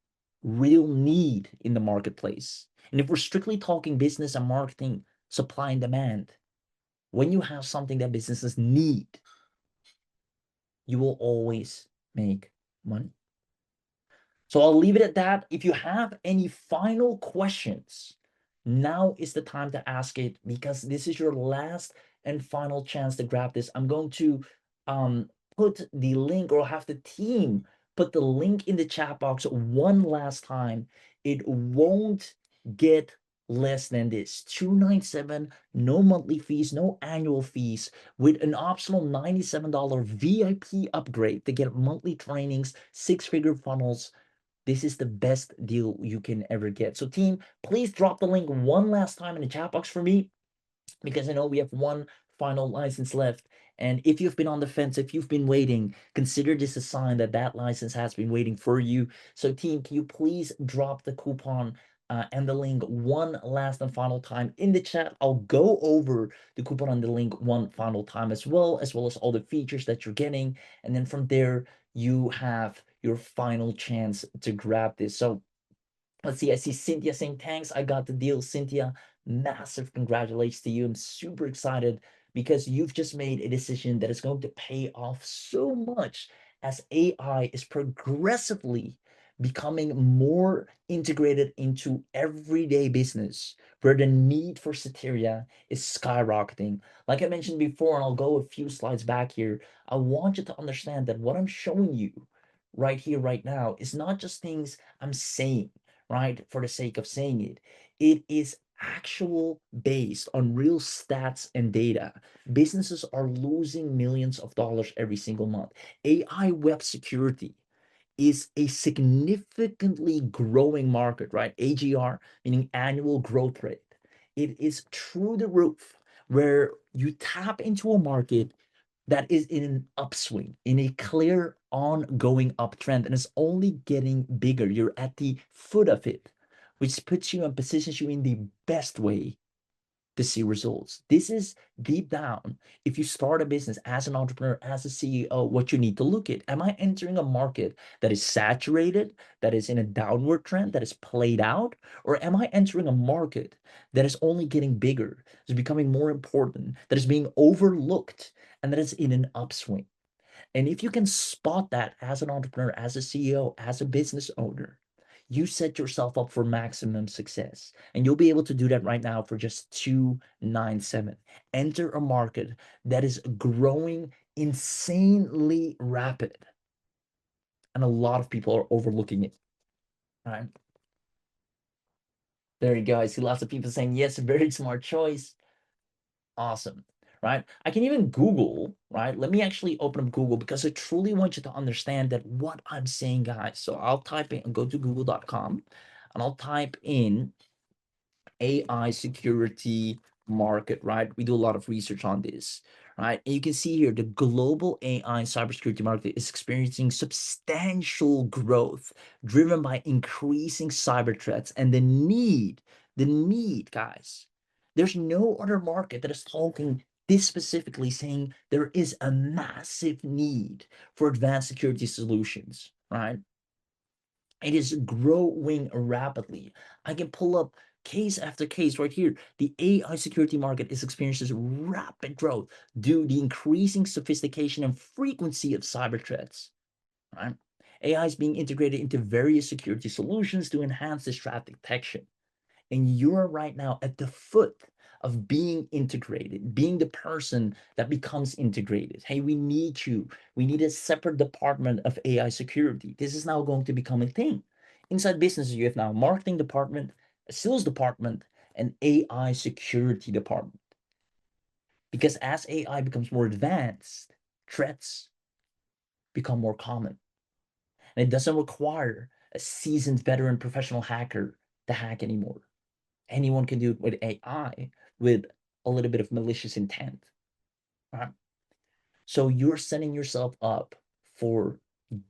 real need in the marketplace. And if we're strictly talking business and marketing, supply and demand, when you have something that businesses need, you will always make money. So I'll leave it at that. If you have any final questions, now is the time to ask it because this is your last and final chance to grab this. I'm going to put the link or have the team put the link in the chat box one last time. It won't get less than this. $297, no monthly fees, no annual fees, with an optional $97 VIP upgrade to get monthly trainings, six-figure funnels. This is the best deal you can ever get. So team, please drop the link one last time in the chat box for me, because I know we have one final license left. And if you've been on the fence, if you've been waiting, consider this a sign that that license has been waiting for you. So team, can you please drop the coupon and the link one last and final time in the chat? I'll go over the coupon and the link one final time as well as all the features that you're getting. And then from there, you have your final chance to grab this. So let's see, I see Cynthia saying, thanks, I got the deal. Cynthia, massive congratulations to you. I'm super excited because you've just made a decision that is going to pay off so much as AI is progressively becoming more integrated into everyday business, where the need for Soteria is skyrocketing. Like I mentioned before, and I'll go a few slides back here, I want you to understand that what I'm showing you right here, right now, is not just things I'm saying, right, for the sake of saying it. It is actual based on real stats and data. Businesses are losing millions of dollars every single month. AI web security is a significantly growing market, right? AGR, meaning annual growth rate. It is through the roof, where you tap into a market that is in an upswing, in a clear ongoing uptrend, and it's only getting bigger. You're at the foot of it, which puts you and positions you in the best way to see results. This is deep down, if you start a business as an entrepreneur, as a CEO, what you need to look at. Am I entering a market that is saturated, that is in a downward trend, that is played out? Or am I entering a market that is only getting bigger, is becoming more important, that is being overlooked, and that is in an upswing? And if you can spot that as an entrepreneur, as a CEO, as a business owner, you set yourself up for maximum success. And you'll be able to do that right now for just 297. Enter a market that is growing insanely rapid. And a lot of people are overlooking it. Right? There you go. I see lots of people saying, yes, very smart choice. Awesome. Right? I can even Google, right? Let me actually open up Google, because I truly want you to understand that what I'm saying, guys. So I'll type in, go to google.com, and I'll type in AI security market, right? We do a lot of research on this, right? And you can see here the global AI cybersecurity market is experiencing substantial growth driven by increasing cyber threats and the need, guys. There's no other market that is talking this specifically, saying there is a massive need for advanced security solutions, right? It is growing rapidly. I can pull up case after case right here. The AI security market is experiencing rapid growth due to the increasing sophistication and frequency of cyber threats. Right? AI is being integrated into various security solutions to enhance this threat detection. And you're right now at the foot of being integrated, being the person that becomes integrated. Hey, we need you. We need a separate department of AI security. This is now going to become a thing. Inside businesses, you have now a marketing department, a sales department, an AI security department. Because as AI becomes more advanced, threats become more common. And it doesn't require a seasoned veteran professional hacker to hack anymore. Anyone can do it with AI with a little bit of malicious intent. Right? So you're setting yourself up for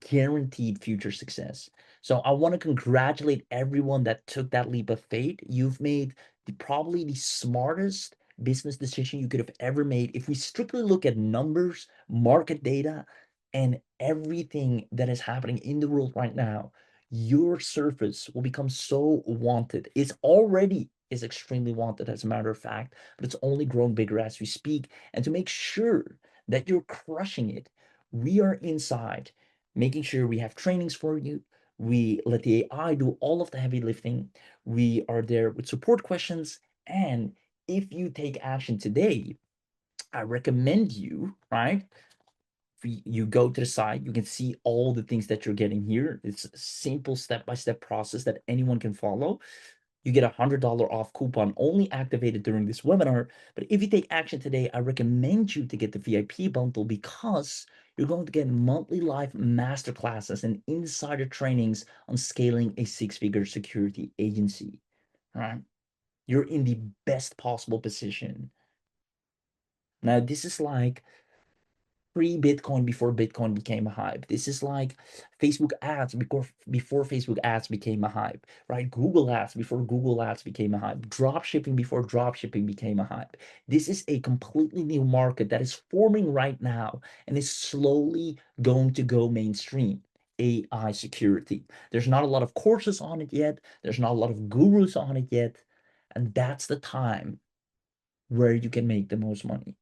guaranteed future success. So I want to congratulate everyone that took that leap of faith. You've made probably the smartest business decision you could have ever made. If we strictly look at numbers, market data, and everything that is happening in the world right now, your service will become so wanted. It's already is extremely wanted, as a matter of fact, but it's only growing bigger as we speak. And to make sure that you're crushing it, we are inside making sure we have trainings for you. We let the AI do all of the heavy lifting. We are there with support questions. And if you take action today, I recommend you, right, you go to the site, you can see all the things that you're getting here. It's a simple step-by-step process that anyone can follow. You get $100 off coupon only activated during this webinar. But if you take action today, I recommend you to get the VIP bundle because you're going to get monthly live masterclasses and insider trainings on scaling a six-figure security agency. All right? You're in the best possible position. Now, this is like pre-Bitcoin before Bitcoin became a hype. This is like Facebook ads before Facebook ads became a hype, right? Google ads before Google ads became a hype. Drop shipping before drop shipping became a hype. This is a completely new market that is forming right now and is slowly going to go mainstream. AI security. There's not a lot of courses on it yet. There's not a lot of gurus on it yet. And that's the time where you can make the most money.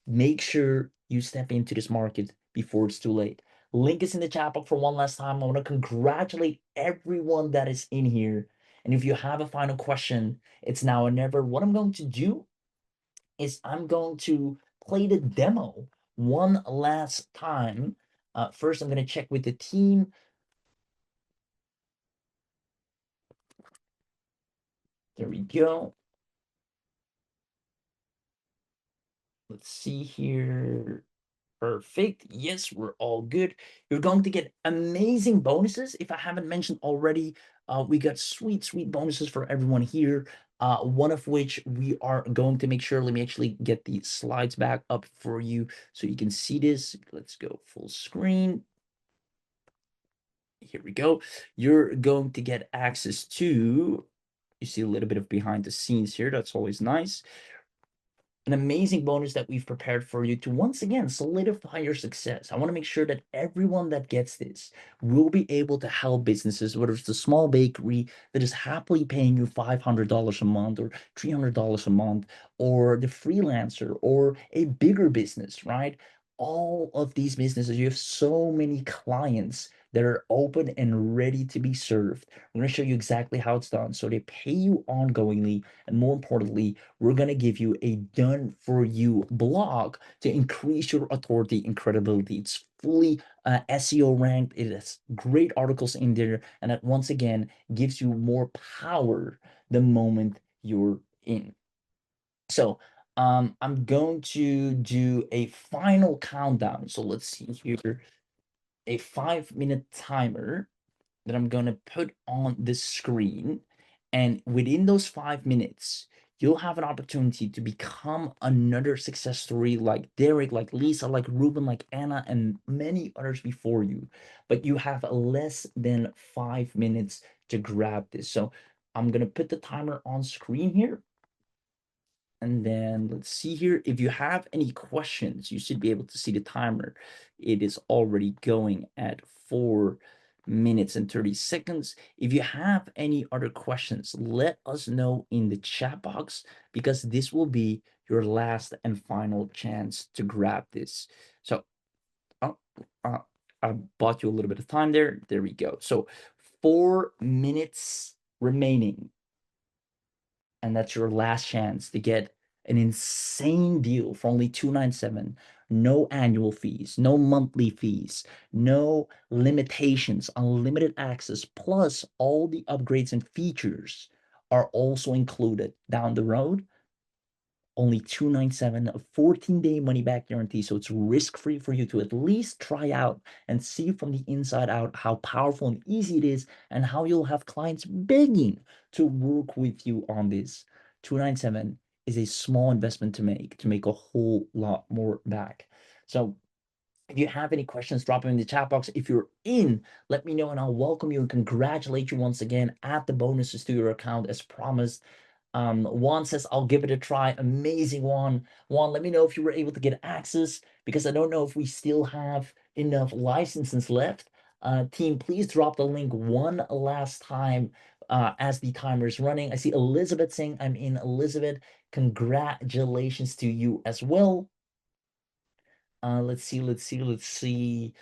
Make sure you step into this market before it's too late. Link is in the chat box for one last time. I want to congratulate everyone that is in here. And if you have a final question, it's now or never. What I'm going to do is I'm going to play the demo one last time. First, I'm going to check with the team. There we go. Let's see here. Perfect. Yes, we're all good. You're going to get amazing bonuses. If I haven't mentioned already, we got sweet bonuses for everyone here. One of which we are going to make sure, let me actually get the slides back up for you so you can see this. Let's go full screen. Here we go. You're going to get access to, you see a little bit of behind the scenes here. That's always nice. An amazing bonus that we've prepared for you to once again solidify your success. I want to make sure that everyone that gets this will be able to help businesses, whether it's the small bakery that is happily paying you $500 a month or $300 a month, or the freelancer or a bigger business, right? All of these businesses, you have so many clients that are open and ready to be served. I'm going to show you exactly how it's done. So they pay you ongoingly, and more importantly, we're going to give you a done for you blog to increase your authority and credibility. It's fully SEO ranked. It has great articles in there. And that once again gives you more power the moment you're in. So I'm going to do a final countdown. So let's see here, a 5-minute timer that I'm going to put on the screen. And within those 5 minutes, you'll have an opportunity to become another success story like Derek, like Lisa, like Ruben, like Anna, and many others before you. But you have less than 5 minutes to grab this. So I'm going to put the timer on screen here. And then let's see here. If you have any questions, you should be able to see the timer. It is already going at 4 minutes and 30 seconds. If you have any other questions, let us know in the chat box because this will be your last and final chance to grab this. So I bought you a little bit of time there. There we go. So 4 minutes remaining. And that's your last chance to get an insane deal for only $297. No annual fees, no monthly fees, no limitations, unlimited access, plus all the upgrades and features are also included down the road. Only $297, a 14-day money-back guarantee, so it's risk-free for you to at least try out and see from the inside out how powerful and easy it is and how you'll have clients begging to work with you on this. $297 is a small investment to make a whole lot more back. So if you have any questions, drop them in the chat box. If you're in, let me know and I'll welcome you and congratulate you once again. Add the bonuses to your account as promised. Juan says, I'll give it a try. Amazing, Juan. Juan, let me know if you were able to get access because I don't know if we still have enough licenses left. Team, please drop the link one last time as the timer is running. I see Elizabeth saying I'm in. Elizabeth, congratulations to you as well. Let's see.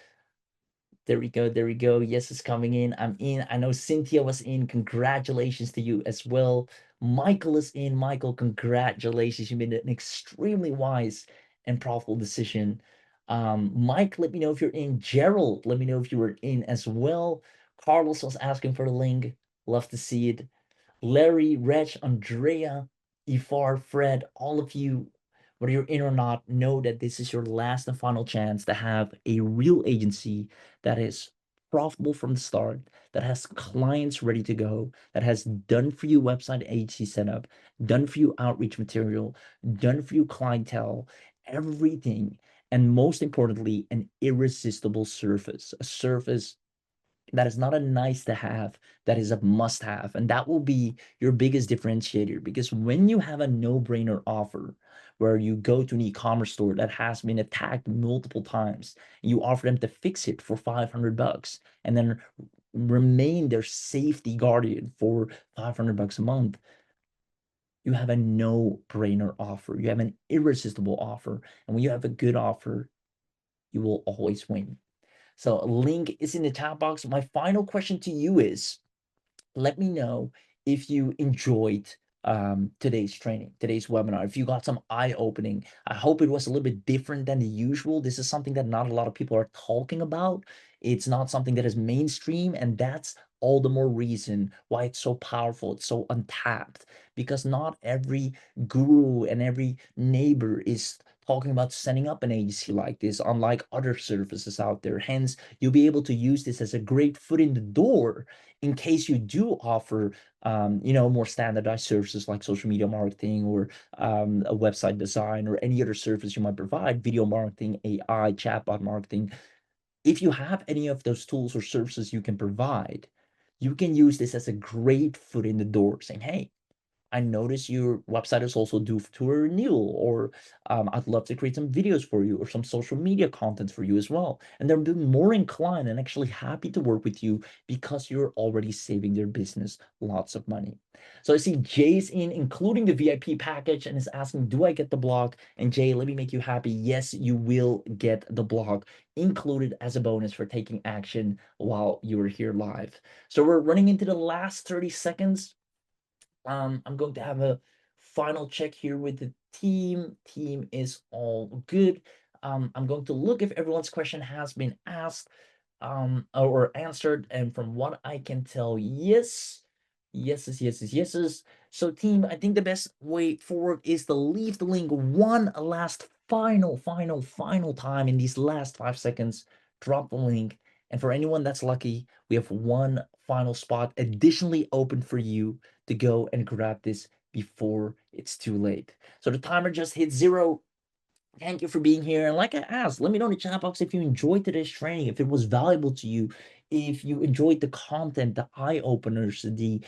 There we go. Yes, it's coming in. I'm in. I know Cynthia was in. Congratulations to you as well. Michael is in. Michael, congratulations. You made an extremely wise and profitable decision. Mike, let me know if you're in. Gerald, let me know if you were in as well. Carlos was asking for the link. Love to see it. Larry, Reg, Andrea, Ifar, Fred, all of you, whether you're in or not, know that this is your last and final chance to have a real agency that is profitable from the start, that has clients ready to go, that has done for you website agency setup, done for you outreach material, done for you clientele, everything. And most importantly, an irresistible service, a service that is not a nice to have, that is a must have. And that will be your biggest differentiator, because when you have a no-brainer offer where you go to an e-commerce store that has been attacked multiple times, you offer them to fix it for 500 bucks and then remain their safety guardian for 500 bucks a month, you have a no-brainer offer. You have an irresistible offer. And when you have a good offer, you will always win. So a link is in the chat box. My final question to you is, let me know if you enjoyed today's training, today's webinar, if you got some eye-opening. I hope it was a little bit different than the usual. This is something that not a lot of people are talking about. It's not something that is mainstream, and that's all the more reason why it's so powerful. It's so untapped, because not every guru and every neighbor is talking about setting up an agency like this, unlike other services out there. Hence, you'll be able to use this as a great foot in the door in case you do offer more standardized services like social media marketing, or a website design, or any other service you might provide, video marketing, AI, chatbot marketing. If you have any of those tools or services you can provide, you can use this as a great foot in the door, saying, hey, I notice your website is also due to a renewal, or I'd love to create some videos for you or some social media content for you as well. And they're being more inclined and actually happy to work with you because you're already saving their business lots of money. So I see Jay's including the VIP package, and is asking, do I get the blog? And Jay, let me make you happy. Yes, you will get the blog included as a bonus for taking action while you were here live. So we're running into the last 30 seconds. I'm going to have a final check here with the team. Team is all good. I'm going to look if everyone's question has been asked or answered. And from what I can tell, yes. Yeses, yeses, yeses. So team, I think the best way forward is to leave the link one last final time in these last 5 seconds. Drop the link. And for anyone that's lucky, we have one final spot additionally open for you to go and grab this before it's too late. So the timer just hit 0. Thank you for being here. And like I asked, let me know in the chat box if you enjoyed today's training, if it was valuable to you, if you enjoyed the content, the eye openers, the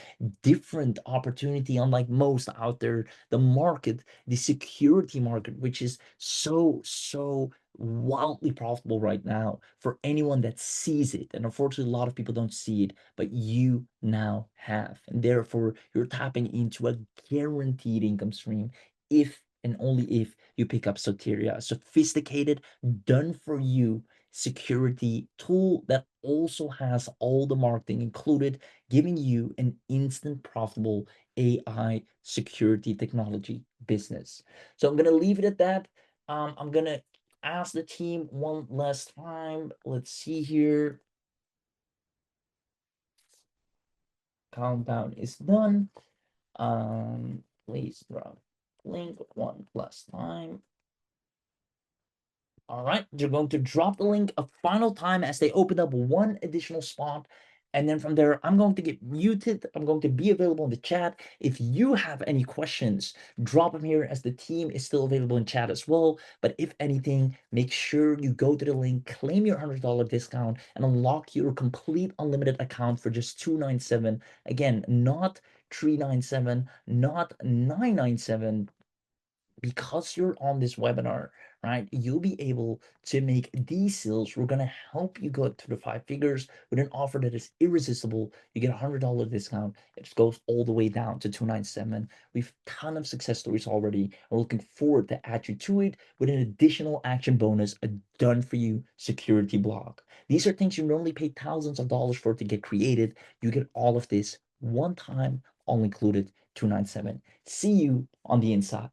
different opportunity, unlike most out there, the market, the security market, which is so wildly profitable right now for anyone that sees it. And unfortunately, a lot of people don't see it, but you now have. And therefore, you're tapping into a guaranteed income stream if and only if you pick up Soteria, a sophisticated, done for you security tool that also has all the marketing included, giving you an instant profitable AI security technology business. So I'm going to leave it at that. I'm going to ask the team one last time. Let's see here. Countdown is done. Please drop link one last time. All right, they're going to drop the link a final time as they open up one additional spot. And then from there, I'm going to get muted. I'm going to be available in the chat. If you have any questions, drop them here, as the team is still available in chat as well. But if anything, make sure you go to the link, claim your $100 discount, and unlock your complete unlimited account for just $297. Again, not $397, not $997. Because you're on this webinar, right, you'll be able to make these sales. We're going to help you go to the 5 figures with an offer that is irresistible. You get a $100 discount. It goes all the way down to $297. We've a ton of success stories already, and we're looking forward to add you to it with an additional action bonus, a done for you security block. These are things you normally pay thousands of dollars for to get created. You get all of this one time, all included, $297. See you on the inside.